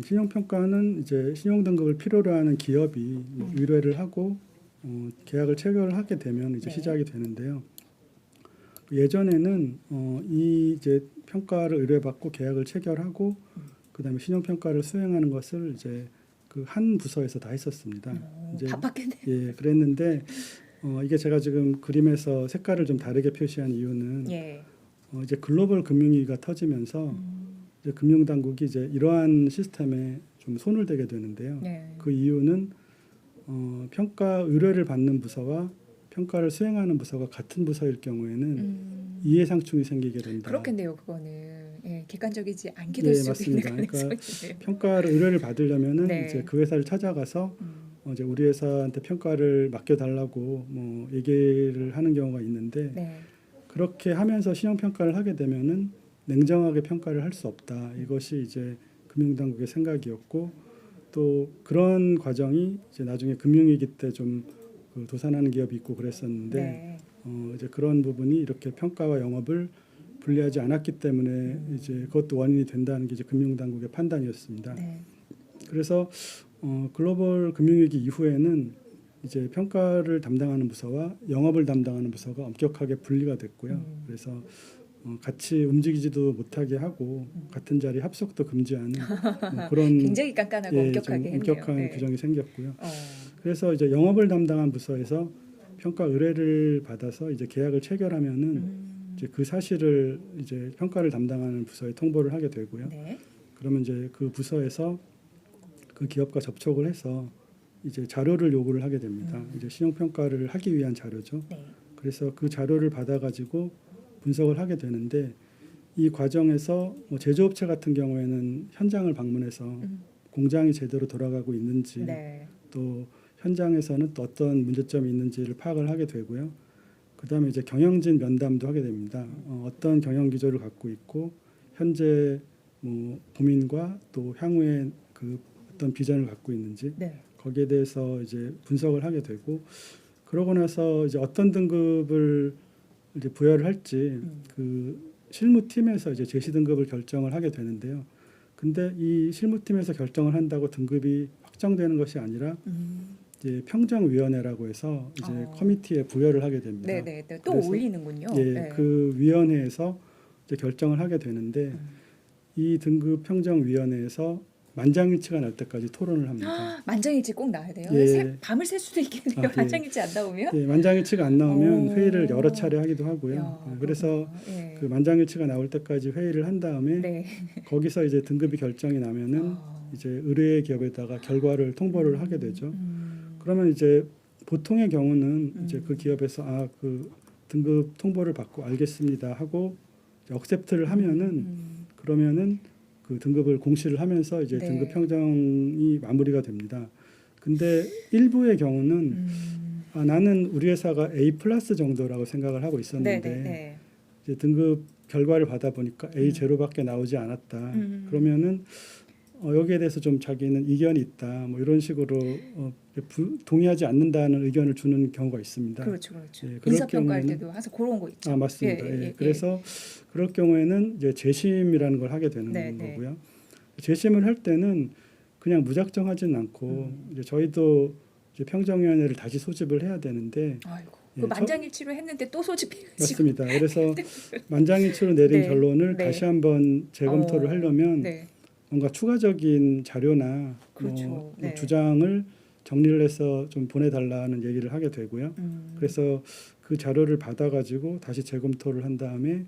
신용평가는 이제 신용등급을 필요로 하는 기업이 의뢰를 하고 계약을 체결하게 되면 이제 네. 시작이 되는데요. 예전에는 이 이제 평가를 의뢰받고 계약을 체결하고 그다음에 신용평가를 수행하는 것을 이제 그 한 부서에서 다 했었습니다. 이제 바빴겠네요. 예, 그랬는데 이게 제가 지금 그림에서 색깔을 좀 다르게 표시한 이유는 예. 이제 글로벌 금융위기가 터지면서 이제 금융당국이 이제 이러한 시스템에 좀 손을 대게 되는데요. 네. 그 이유는 평가 의뢰를 받는 부서와 평가를 수행하는 부서가 같은 부서일 경우에는 이해상충이 생기게 된다. 그렇겠네요. 그거는 예, 객관적이지 않게 예, 될 수도 맞습니다. 있는 그러니까 가능성이 있네요. 평가를 의뢰를 받으려면은 네. 이제 그 회사를 찾아가서 이제 우리 회사한테 평가를 맡겨달라고 뭐 얘기를 하는 경우가 있는데 네. 그렇게 하면서 신용 평가를 하게 되면은 냉정하게 평가를 할 수 없다. 이것이 이제 금융당국의 생각이었고 또 그런 과정이 이제 나중에 금융위기 때 좀 그 도산하는 기업이 있고 그랬었는데 네. 이제 그런 부분이 이렇게 평가와 영업을 분리하지 않았기 때문에 이제 그것도 원인이 된다는 게 이제 금융당국의 판단이었습니다. 네. 그래서 글로벌 금융위기 이후에는 이제 평가를 담당하는 부서와 영업을 담당하는 부서가 엄격하게 분리가 됐고요. 그래서 같이 움직이지도 못하게 하고 같은 자리 합석도 금지하는 뭐 그런 굉장히 깐깐하고 좀 엄격하게 했네요. 엄격한 네. 규정이 생겼고요. 어. 그래서 이제 영업을 담당한 부서에서 평가 의뢰를 받아서 이제 계약을 체결하면은 이제 그 사실을 이제 평가를 담당하는 부서에 통보를 하게 되고요. 네. 그러면 이제 그 부서에서 그 기업과 접촉을 해서 이제 자료를 요구를 하게 됩니다. 이제 신용 평가를 하기 위한 자료죠. 네. 그래서 그 자료를 받아가지고 분석을 하게 되는데 이 과정에서 뭐 제조업체 같은 경우에는 현장을 방문해서 공장이 제대로 돌아가고 있는지 네. 또 현장에서는 또 어떤 문제점이 있는지를 파악을 하게 되고요. 그다음에 이제 경영진 면담도 하게 됩니다. 어떤 경영 기조를 갖고 있고 현재 뭐 고민과 또 향후에 그 어떤 비전을 갖고 있는지 네. 거기에 대해서 이제 분석을 하게 되고 그러고 나서 이제 어떤 등급을 이제 부여를 할지 그 실무팀에서 이제 제시 등급을 결정을 하게 되는데요. 근데 이 실무팀에서 결정을 한다고 등급이 확정되는 것이 아니라 이제 평정위원회라고 해서 이제 커미티에 부여를 하게 됩니다. 네. 네. 또 그래서 올리는군요. 예, 네. 그 위원회에서 이제 결정을 하게 되는데 이 등급 평정위원회에서 만장일치가 날 때까지 토론을 합니다. 만장일치 꼭 나야 돼요. 예. 밤을 샐 수도 있겠네요. 아, 예. 만장일치 안 나오면. 예, 만장일치가 안 나오면 오. 회의를 여러 차례 하기도 하고요. 야, 그래서 예. 그 만장일치가 나올 때까지 회의를 한 다음에 네. 거기서 이제 등급이 결정이 나면은 이제 의뢰 기업에다가 결과를 통보를 하게 되죠. 그러면 이제 보통의 경우는 이제 그 기업에서 그 등급 통보를 받고 알겠습니다 하고 억셉트를 하면은 그러면은 그 등급을 공시를 하면서 이제 네. 등급 평정이 마무리가 됩니다. 근데 일부의 경우는 나는 우리 회사가 A 플러스 정도라고 생각을 하고 있었는데 네. 이제 등급 결과를 받아 보니까 A 제로밖에 나오지 않았다. 그러면은 여기에 대해서 좀 자기는 이견이 있다. 뭐 이런 식으로 동의하지 않는다는 의견을 주는 경우가 있습니다. 그렇죠. 예, 그럴 인사평가할 경우에는- 때도 항상 그런 거 있죠. 맞습니다. 예, 예, 예. 그래서 그럴 경우에는 이제 재심이라는 걸 하게 되는 네, 네. 거고요. 재심을 할 때는 그냥 무작정 하지는 않고 이제 저희도 이제 평정위원회를 다시 소집을 해야 되는데 아이고. 예, 그 만장일치로 했는데 또 소집해가지고. 맞습니다. 그래서 만장일치로 내린 네, 결론을 네. 다시 한번 재검토를 하려면 네. 뭔가 추가적인 자료나 그렇죠. 뭐 네. 주장을 정리를 해서 좀 보내달라는 얘기를 하게 되고요. 그래서 그 자료를 받아가지고 다시 재검토를 한 다음에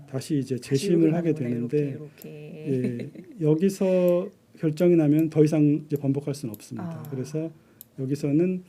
다시 이제 다시 재심을 이렇게 하게 가는 거네, 되는데 이렇게. 예, 여기서 결정이 나면 더 이상 이제 번복할 수는 없습니다. 그래서 여기서는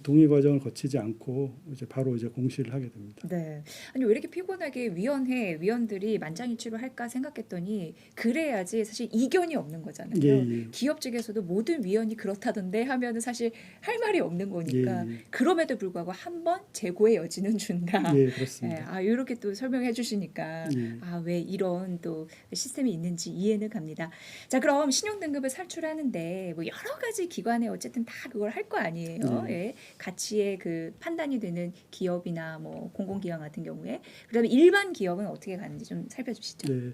동의 과정을 거치지 않고 이제 바로 이제 공시를 하게 됩니다. 네. 아니 왜 이렇게 피곤하게 위원들이 만장일치로 할까 생각했더니 그래야지 사실 이견이 없는 거잖아요. 예. 기업 측에서도 모든 위원이 그렇다던데 하면은 사실 할 말이 없는 거니까 예. 그럼에도 불구하고 한 번 재고의 여지는 준다. 예, 예, 그렇습니다. 이렇게 또 설명해 주시니까 예. 왜 이런 또 시스템이 있는지 이해는 갑니다. 자, 그럼 신용 등급을 살출하는데 뭐 여러 가지 기관에 어쨌든 다 그걸 할 거 아니에요. 예. 가치의 그 판단이 되는 기업이나 뭐 공공기관 같은 경우에 그다음에 일반 기업은 어떻게 가는지 좀 살펴주시죠. 네.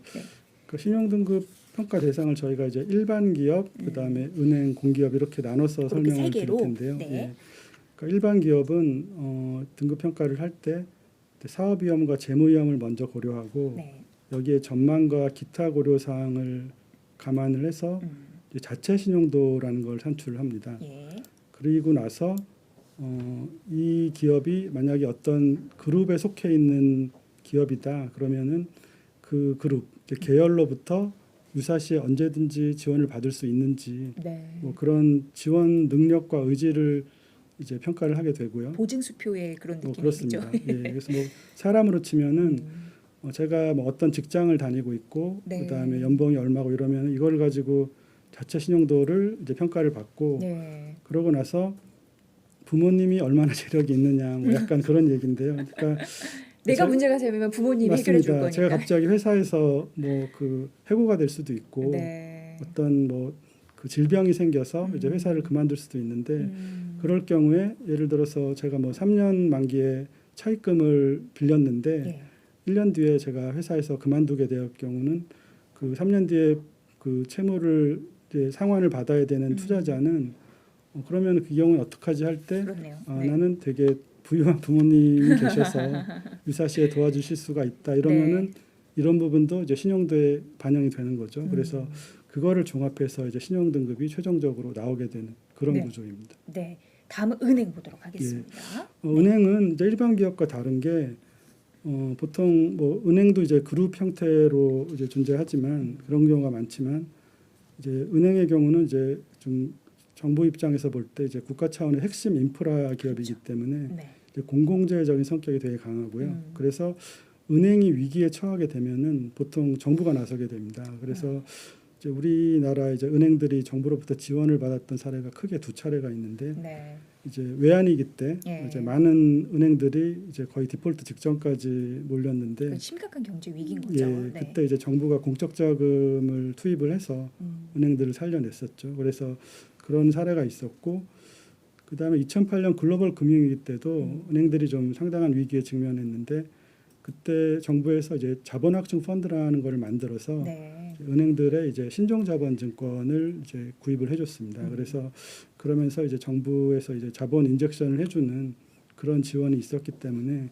그 신용등급 평가 대상을 저희가 이제 일반 기업, 그다음에 은행, 공기업 이렇게 나눠서 그렇게 세 설명을 드릴 개로? 텐데요. 네. 예. 그러니까 일반 기업은 등급 평가를 할 때 사업 위험과 재무 위험을 먼저 고려하고 네. 여기에 전망과 기타 고려 사항을 감안을 해서 이제 자체 신용도라는 걸 산출을 합니다. 예. 그리고 나서 이 기업이 만약에 어떤 그룹에 속해 있는 기업이다 그러면은 그 그룹 계열로부터 유사시에 언제든지 지원을 받을 수 있는지 네. 뭐 그런 지원 능력과 의지를 이제 평가를 하게 되고요. 보증 수표의 그런 뭐 느낌이죠. 그렇습니다. 예, 그래서 뭐 사람으로 치면은 음. 제가 뭐 어떤 직장을 다니고 있고 네. 그다음에 연봉이 얼마고 이러면 이걸 가지고 자체 신용도를 이제 평가를 받고 네. 그러고 나서 부모님이 얼마나 재력이 있느냐 뭐 약간 그런 얘기인데요. 그러니까 내가 제- 문제가 생기면 부모님이 해결해 줄 맞습니다. 거니까. 제가 갑자기 회사에서 뭐 그 해고가 될 수도 있고 네. 어떤 뭐 그 질병이 생겨서 이제 음. 회사를 그만둘 수도 있는데 음. 그럴 경우에 예를 들어서 제가 뭐 3년 만기에 차입금을 빌렸는데 예. 1년 뒤에 제가 회사에서 그만두게 될 경우는 그 3년 뒤에 그 채무를 이제 상환을 받아야 되는 투자자는 그러면 그 경우는 어떡하지 할 때 그렇네요. 네. 나는 되게 부유한 부모님이 계셔서 유사시에 도와주실 수가 있다 이러면은 네. 이런 부분도 이제 신용도에 반영이 되는 거죠. 그래서 음. 그거를 종합해서 이제 신용 등급이 최종적으로 나오게 되는 그런 네. 구조입니다. 네. 다음은 은행 보도록 하겠습니다. 네. 은행은 이제 일반 기업과 다른 게 보통 뭐 은행도 이제 그룹 형태로 이제 존재하지만 그런 경우가 많지만 이제 은행의 경우는 이제 좀 정부 입장에서 볼 때 이제 국가 차원의 핵심 인프라 기업이기 때문에 네. 이제 공공재적인 성격이 되게 강하고요. 음. 그래서 은행이 위기에 처하게 되면은 보통 정부가 나서게 됩니다. 그래서 이제 우리나라 이제 은행들이 정부로부터 지원을 받았던 사례가 크게 두 차례가 있는데 네. 이제 외환위기 때 예. 이제 많은 은행들이 이제 거의 디폴트 직전까지 몰렸는데 그 심각한 경제 위기인 거죠. 예, 네. 그때 이제 정부가 공적 자금을 투입을 해서 은행들을 살려냈었죠. 그래서 그런 사례가 있었고 그다음에 2008년 글로벌 금융위기 때도 은행들이 좀 상당한 위기에 직면했는데 그때 정부에서 이제 자본확충 펀드라는 걸 만들어서 네. 은행들의 이제 신종자본증권을 이제 구입을 해줬습니다. 그래서 그러면서 이제 정부에서 이제 자본 인젝션을 해주는 그런 지원이 있었기 때문에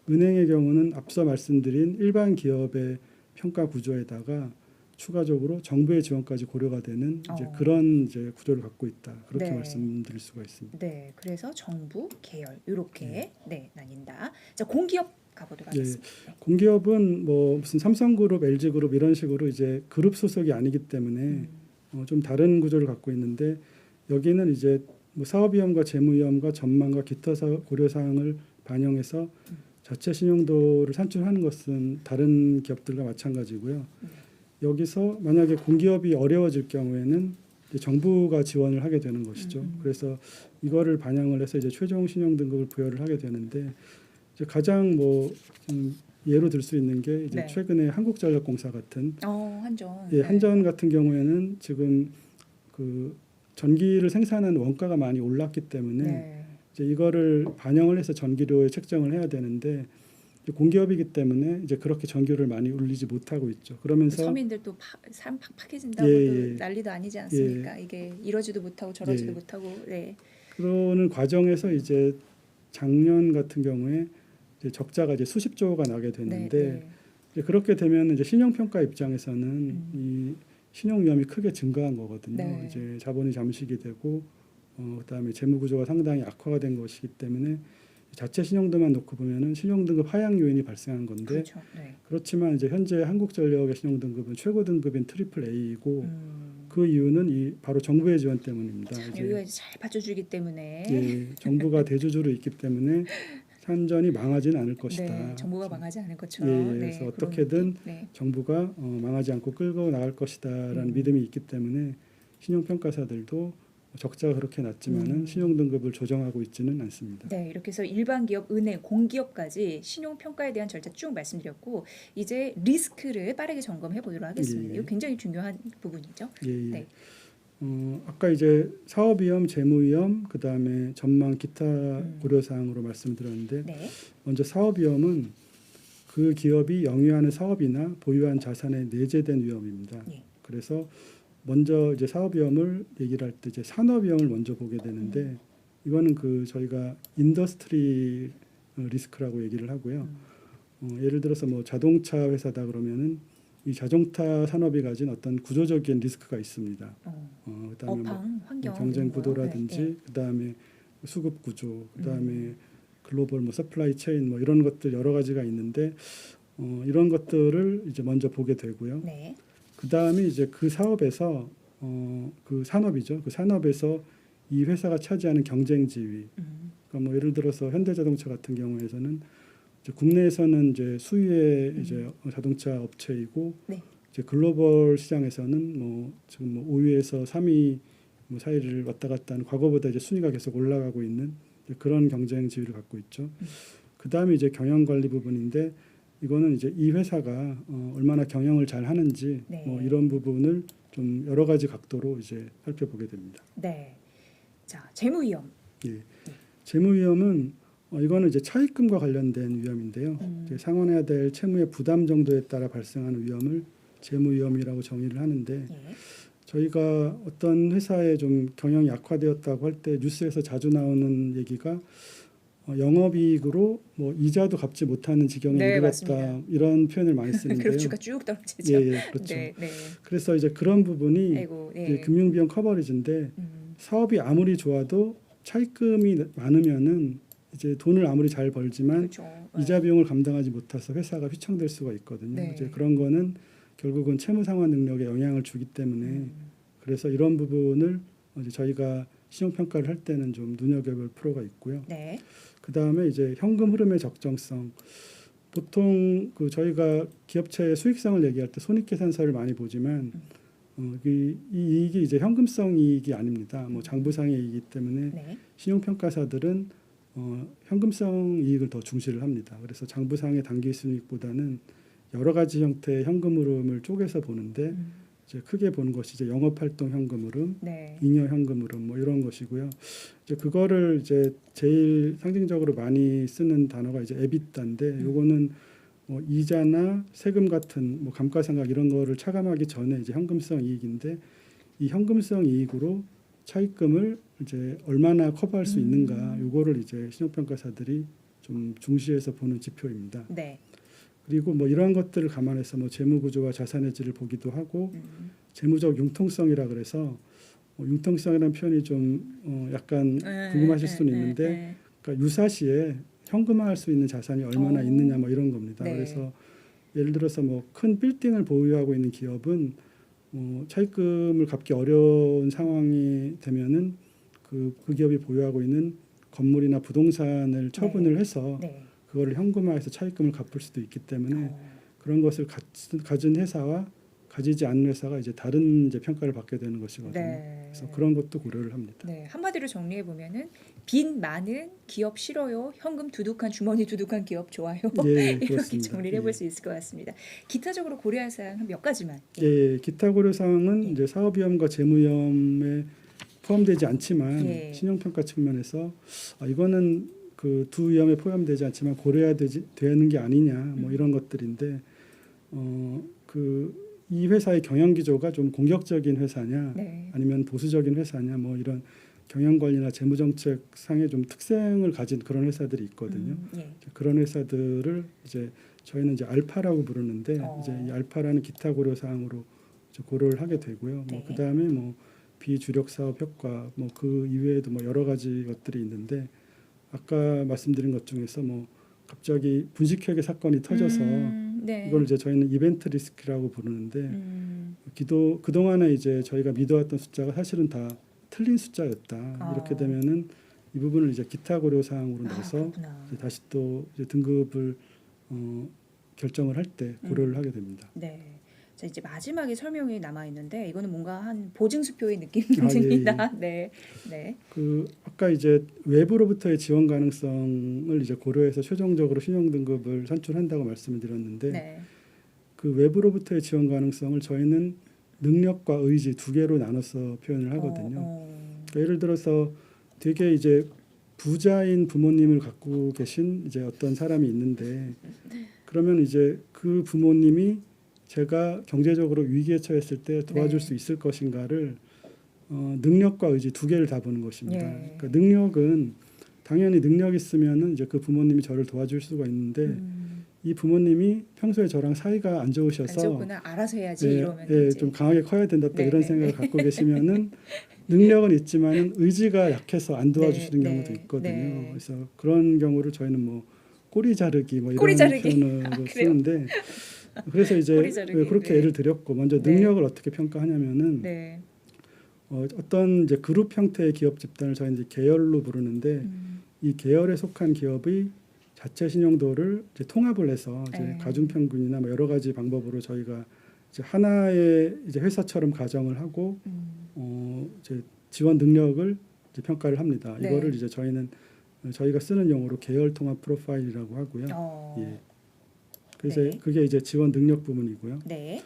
은행의 경우는 앞서 말씀드린 일반 기업의 평가 구조에다가 추가적으로 정부의 지원까지 고려가 되는 이제 그런 이제 구조를 갖고 있다. 그렇게 네. 말씀드릴 수가 있습니다. 네. 그래서 정부, 계열 이렇게 네, 나뉜다. 자, 공기업 가보도록 예. 하겠습니다. 네. 공기업은 뭐 무슨 삼성그룹, LG그룹 이런 식으로 이제 그룹 소속이 아니기 때문에 좀 다른 구조를 갖고 있는데 여기는 이제 뭐 사업위험과 재무위험과 전망과 기타 고려 사항을 반영해서 자체 신용도를 산출하는 것은 다른 기업들과 마찬가지고요. 여기서 만약에 공기업이 어려워질 경우에는 이제 정부가 지원을 하게 되는 것이죠. 그래서 이거를 반영을 해서 이제 최종 신용 등급을 부여를 하게 되는데 이제 가장 뭐 예로 들 수 있는 게 이제 네. 최근에 한국전력공사 같은 한전. 예, 네. 한전 같은 경우에는 지금 그 전기를 생산하는 원가가 많이 올랐기 때문에 네. 이제 이거를 반영을 해서 전기료에 책정을 해야 되는데 이제 공기업이기 때문에 이제 그렇게 전기료를 많이 올리지 못하고 있죠. 그러면서 서민들도 삶 팍팍해진다고도 예, 예. 난리도 아니지 않습니까? 이게 이러지도 못하고 저러지도 예. 못하고. 네. 그러는 과정에서 이제 작년 같은 경우에 이제 적자가 이제 수십조가 나게 됐는데 네. 이제 그렇게 되면 이제 신용평가 입장에서는 이 신용 위험이 크게 증가한 거거든요. 네. 이제 자본이 잠식이 되고 그다음에 재무 구조가 상당히 악화가 된 것이기 때문에 자체 신용도만 놓고 보면은 신용 등급 하향 요인이 발생한 건데 그렇죠. 네. 그렇지만 이제 현재 한국전력의 신용 등급은 최고 등급인 트리플 A이고 그 이유는 이 바로 정부의 지원 때문입니다. 참 이제 여기가 잘 받쳐주기 때문에. 예, 정부가 대주주로 있기 때문에 산전이 망하지는 않을 것이다. 네, 정부가 망하지 않을 것처럼. 예, 네, 그래서 그런 어떻게든 느낌. 네. 정부가 망하지 않고 끌고 나갈 것이다라는 믿음이 있기 때문에 신용평가사들도 적자가 그렇게 났지만은 신용 등급을 조정하고 있지는 않습니다. 네, 이렇게 해서 일반 기업, 은행, 공기업까지 신용 평가에 대한 절차 쭉 말씀드렸고 이제 리스크를 빠르게 점검해 보도록 하겠습니다. 예. 이거 굉장히 중요한 부분이죠. 예, 예. 네. 아까 이제 사업위험, 재무위험, 그 다음에 전망, 기타 고려사항으로 말씀드렸는데 네. 먼저 사업위험은 그 기업이 영위하는 사업이나 보유한 자산에 내재된 위험입니다. 예. 그래서 먼저 이제 사업위험을 얘기를 할 때 이제 산업위험을 먼저 보게 되는데 이거는 그 저희가 인더스트리 리스크라고 얘기를 하고요. 예를 들어서 뭐 자동차 회사다 그러면은 이 자동차 산업이 가진 어떤 구조적인 리스크가 있습니다. 그다음에 뭐 업황, 환경 경쟁 이런 거요. 구도라든지 네, 네. 그다음에 수급 구조, 그다음에 글로벌 뭐 서플라이 체인 뭐 이런 것들 여러 가지가 있는데 이런 것들을 이제 먼저 보게 되고요. 네. 그다음에 이제 그 사업에서 그 산업이죠. 그 산업에서 이 회사가 차지하는 경쟁 지위. 음. 그러니까 뭐 예를 들어서 현대자동차 같은 경우에서는 이제 국내에서는 이제 수위의 이제 자동차 업체이고 네. 이제 글로벌 시장에서는 뭐 지금 뭐 5위에서 3위 뭐 사이를 왔다 갔다 하는 과거보다 이제 순위가 계속 올라가고 있는 이제 그런 경쟁 지위를 갖고 있죠. 그다음에 이제 경영 관리 부분인데 이거는 이제 이 회사가 얼마나 경영을 잘 하는지 네. 뭐 이런 부분을 좀 여러 가지 각도로 이제 살펴보게 됩니다. 네. 자, 재무 위험. 예. 재무 위험은 이거는 이제 차입금과 관련된 위험인데요. 이제 상환해야 될 채무의 부담 정도에 따라 발생하는 위험을 재무 위험이라고 정의를 하는데 예. 저희가 어떤 회사에 좀 경영이 악화되었다고 할 때 뉴스에서 자주 나오는 얘기가 영업이익으로 뭐 이자도 갚지 못하는 지경에 네, 이르렀다 맞습니다. 이런 표현을 많이 쓰는데요. 그룹주가 쭉 떨어지죠. 예, 예, 그렇죠. 네, 네. 그래서 이제 그런 부분이 아이고, 이제 네. 금융비용 커버리지인데 음. 사업이 아무리 좋아도 차입금이 많으면은 이제 돈을 아무리 잘 벌지만 그렇죠. 이자 비용을 감당하지 못해서 회사가 휘청될 수가 있거든요. 네. 이제 그런 거는 결국은 채무 상환 능력에 영향을 주기 때문에 그래서 이런 부분을 이제 저희가 신용 평가를 할 때는 좀 눈여겨볼 필요가 있고요. 네. 그 다음에 이제 현금 흐름의 적정성. 보통 그 저희가 기업체의 수익성을 얘기할 때 손익계산서를 많이 보지만 이 이익이 이제 현금성 이익이 아닙니다. 뭐 장부상의 이익이기 때문에 네. 신용평가사들은 현금성 이익을 더 중시를 합니다. 그래서 장부상의 당기순이익보다는 여러 가지 형태의 현금 흐름을 쪼개서 보는데 이제 크게 보는 것이 이제 영업활동 현금 흐름, 네. 잉여 현금 흐름 뭐 이런 것이고요. 이제 그거를 이제 제일 상징적으로 많이 쓰는 단어가 이제 에비타인데 요거는 뭐 이자나 세금 같은 뭐 감가상각 이런 거를 차감하기 전에 이제 현금성 이익인데 이 현금성 이익으로 차입금을 이제 얼마나 커버할 수 있는가 요거를 이제 신용평가사들이 좀 중시해서 보는 지표입니다. 네. 그리고 뭐 이러한 것들을 감안해서 뭐 재무 구조와 자산의 질을 보기도 하고 재무적 융통성이라 그래서 융통성이라는 표현이 좀 약간 궁금하실 수는 있는데 그러니까 유사시에 현금화할 수 있는 자산이 얼마나 있느냐 뭐 이런 겁니다. 네. 그래서 예를 들어서 뭐 큰 빌딩을 보유하고 있는 기업은 차입금을 갚기 어려운 상황이 되면은 그 기업이 보유하고 있는 건물이나 부동산을 처분을 해서 네. 그거를 현금화해서 차입금을 갚을 수도 있기 때문에 그런 것을 가진 회사와 가지지 않는 회사가 이제 다른 이제 평가를 받게 되는 것이거든요. 네. 그래서 그런 것도 고려를 합니다. 네, 한마디로 정리해 보면은 빚 많은 기업 싫어요. 현금 두둑한 주머니 두둑한 기업 좋아요. 예, 이렇게 그렇습니다. 정리를 해볼 예. 수 있을 것 같습니다. 기타적으로 고려할 사항 한 몇 가지만. 예, 기타 고려 사항은 이제 사업 위험과 재무 위험에 포함되지 않지만 예. 신용평가 측면에서 이거는 그 두 위험에 포함되지 않지만 고려해야 되는 게 아니냐 뭐 이런 것들인데 그 이 회사의 경영 기조가 좀 공격적인 회사냐 네. 아니면 보수적인 회사냐 뭐 이런 경영 관리나 재무 정책 상의 좀 특성을 가진 그런 회사들이 있거든요. 예. 그런 회사들을 이제 저희는 이제 알파라고 부르는데 이제 이 알파라는 기타 고려 사항으로 이제 고려를 하게 되고요. 네. 뭐 그다음에 뭐 비주력 사업 효과 뭐 그 이외에도 뭐 여러 가지 것들이 있는데 아까 말씀드린 것 중에서 뭐 갑자기 분식회계 사건이 터져서 네. 이걸 이제 저희는 이벤트 리스크라고 부르는데 그동안에 이제 저희가 믿어왔던 숫자가 사실은 다 틀린 숫자였다. 이렇게 되면은 이 부분을 이제 기타 고려 사항으로 넣어서 이제 다시 또 이제 등급을 결정을 할 때 고려를 하게 됩니다. 네. 자, 이제 마지막에 설명이 남아 있는데 이거는 뭔가 한 보증수표의 느낌이 예, 듭니다. 네. 네. 그 아까 이제 외부로부터의 지원 가능성을 이제 고려해서 최종적으로 신용 등급을 산출한다고 말씀을 드렸는데 네. 그 외부로부터의 지원 가능성을 저희는 능력과 의지 두 개로 나눠서 표현을 하거든요. 그러니까 예를 들어서 되게 이제 부자인 부모님을 갖고 계신 이제 어떤 사람이 있는데 그러면 이제 그 부모님이 제가 경제적으로 위기에 처했을 때 도와줄 네. 수 있을 것인가를 능력과 의지 두 개를 다 보는 것입니다. 예. 그러니까 능력은 당연히 능력 있으면은 이제 그 부모님이 저를 도와줄 수가 있는데 이 부모님이 평소에 저랑 사이가 안 좋으셔서 안 좋구나. 알아서 해야지 예, 이러면 예, 이제. 좀 강하게 커야 된다 또 네, 이런 네. 생각을 갖고 계시면은 능력은 있지만은 의지가 약해서 안 도와주시는 네, 경우도 네, 있거든요. 네. 그래서 그런 경우를 저희는 뭐 꼬리 자르기 뭐 이런 꼬리 자르기. 표현으로 그래요? 쓰는데 그래서 이제 꼬리 자르기. 왜 그렇게 네. 예를 드렸고 먼저 네. 능력을 어떻게 평가하냐면은 네. 어떤 이제 그룹 형태의 기업 집단을 저희는 이제 계열로 부르는데 이 계열에 속한 기업의 자체 신용도를 이제 통합을 해서 이제 네. 가중평균이나 뭐 여러 가지 방법으로 저희가 이제 하나의 이제 회사처럼 가정을 하고 이제 지원 능력을 이제 평가를 합니다. 네. 이거를 이제 저희는 저희가 쓰는 용어로 계열 통합 프로파일이라고 하고요. 예. 그래서 네. 그게 이제 지원 능력 부분이고요. 네.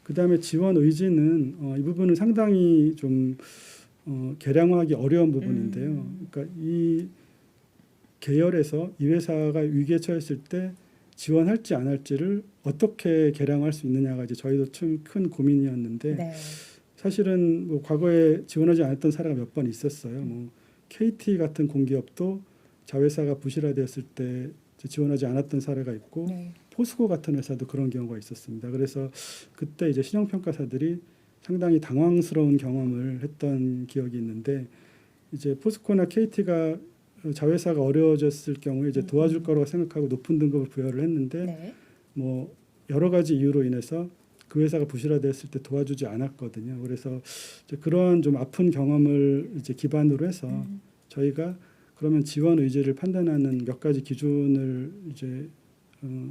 그다음에 지원 의지는 이 부분은 상당히 좀 계량화하기 어려운 부분인데요. 그러니까 이 계열에서 이 회사가 위기에 처했을 때 지원할지 안 할지를 어떻게 계량할 수 있느냐가 이제 저희도 참 큰 고민이었는데 네. 사실은 뭐 과거에 지원하지 않았던 사례가 몇 번 있었어요. 뭐 KT 같은 공기업도 자회사가 부실화되었을 때 지원하지 않았던 사례가 있고 네. 포스코 같은 회사도 그런 경우가 있었습니다. 그래서 그때 이제 신용평가사들이 상당히 당황스러운 경험을 했던 기억이 있는데 이제 포스코나 KT가 자회사가 어려워졌을 경우에 이제 도와줄 거라고 생각하고 높은 등급을 부여를 했는데 네. 뭐 여러 가지 이유로 인해서 그 회사가 부실화됐을 때 도와주지 않았거든요. 그래서 이제 그러한 좀 아픈 경험을 이제 기반으로 해서 저희가 그러면 지원 의지를 판단하는 몇 가지 기준을 이제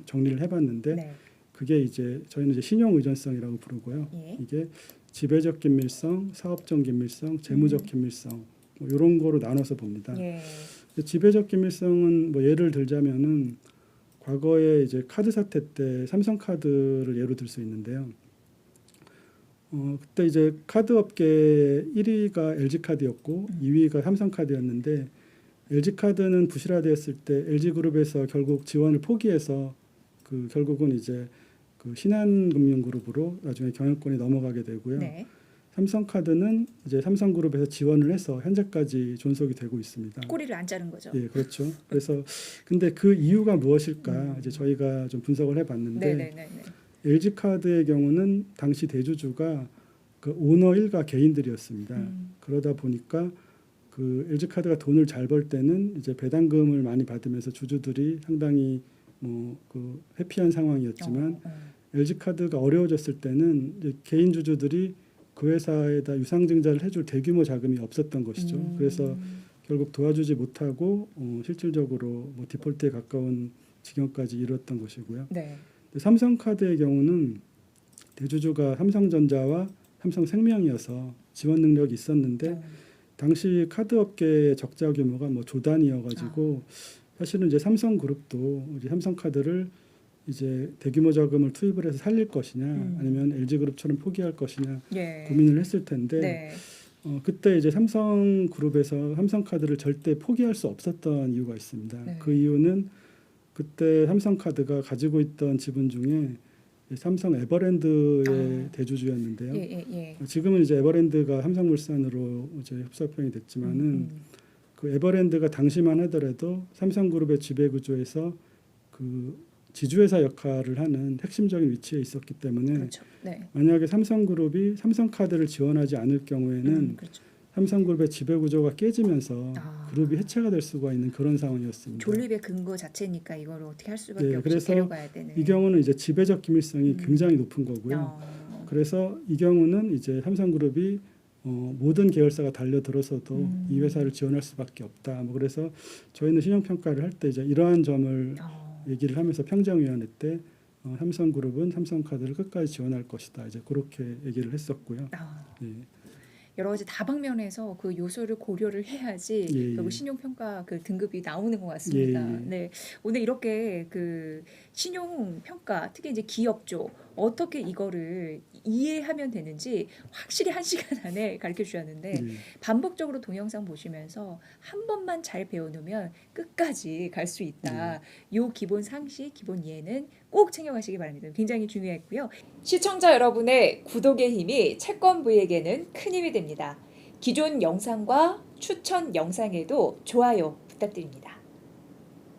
정리를 해봤는데 네. 그게 이제 저희는 이제 신용 의존성이라고 부르고요. 예. 이게 지배적 긴밀성, 사업적 긴밀성, 재무적 긴밀성 뭐 이런 거로 나눠서 봅니다. 예. 지배적 긴밀성은 뭐 예를 들자면은 과거에 이제 카드 사태 때 삼성카드를 예로 들 수 있는데요. 그때 이제 카드 업계 1위가 LG카드였고 2위가 삼성카드였는데 LG카드는 부실화되었을 때 LG그룹에서 결국 지원을 포기해서 그 결국은 이제 그 신한금융그룹으로 나중에 경영권이 넘어가게 되고요. 네. 삼성카드는 이제 삼성그룹에서 지원을 해서 현재까지 존속이 되고 있습니다. 꼬리를 안 자른 거죠. 예, 그렇죠. 그래서 근데 그 이유가 무엇일까 이제 저희가 좀 분석을 해봤는데 네네네. LG카드의 경우는 당시 대주주가 그 오너 일가 개인들이었습니다. 그러다 보니까 그 LG카드가 돈을 잘 벌 때는 이제 배당금을 많이 받으면서 주주들이 상당히 뭐 그 해피한 상황이었지만 LG카드가 어려워졌을 때는 이제 개인 주주들이 그 회사에다 유상증자를 해줄 대규모 자금이 없었던 것이죠. 그래서 결국 도와주지 못하고 실질적으로 뭐 디폴트에 가까운 지경까지 이뤘던 것이고요. 네. 삼성카드의 경우는 대주주가 삼성전자와 삼성생명이어서 지원 능력이 있었는데 당시 카드업계의 적자 규모가 뭐 조단위여가지고 사실은 이제 삼성그룹도 이제 삼성카드를 이제 대규모 자금을 투입을 해서 살릴 것이냐 아니면 LG그룹처럼 포기할 것이냐 예. 고민을 했을 텐데 네. 그때 이제 삼성그룹에서 삼성카드를 절대 포기할 수 없었던 이유가 있습니다. 네. 그 이유는 그때 삼성카드가 가지고 있던 지분 중에 삼성 에버랜드의 대주주였는데요. 예. 지금은 이제 에버랜드가 삼성물산으로 이제 협소합병이 됐지만은 그 에버랜드가 당시만 하더라도 삼성그룹의 지배 구조에서 그 지주회사 역할을 하는 핵심적인 위치에 있었기 때문에 그렇죠. 네. 만약에 삼성그룹이 삼성카드를 지원하지 않을 경우에는 그렇죠. 삼성그룹의 지배 구조가 깨지면서 아. 그룹이 해체가 될 수가 있는 그런 상황이었습니다. 존립의 근거 자체니까 이걸 어떻게 할 수밖에 네, 없이 그래서 데려가야 되는. 이 경우는 이제 지배적 기밀성이 굉장히 높은 거고요. 그래서 이 경우는 이제 삼성그룹이 모든 계열사가 달려들어서도 이 회사를 지원할 수밖에 없다. 뭐 그래서 저희는 신용평가를 할 때 이제 이러한 점을 얘기를 하면서 평정위원회 때 삼성그룹은 삼성카드를 끝까지 지원할 것이다. 이제 그렇게 얘기를 했었고요. 예. 여러 가지 다방면에서 그 요소를 고려를 해야지 예, 결국 예. 신용평가 그 등급이 나오는 것 같습니다. 예, 예. 네, 오늘 이렇게 그 신용평가 특히 이제 기업죠 어떻게 이거를 이해하면 되는지 확실히 1시간 안에 가르쳐 주셨는데 예. 반복적으로 동영상 보시면서 한 번만 잘 배워놓으면 끝까지 갈 수 있다. 요 기본 상식, 기본 이해는 꼭 챙겨가시기 바랍니다. 굉장히 중요했고요. 시청자 여러분의 구독의 힘이 채권부에게는 큰 힘이 됩니다. 기존 영상과 추천 영상에도 좋아요 부탁드립니다.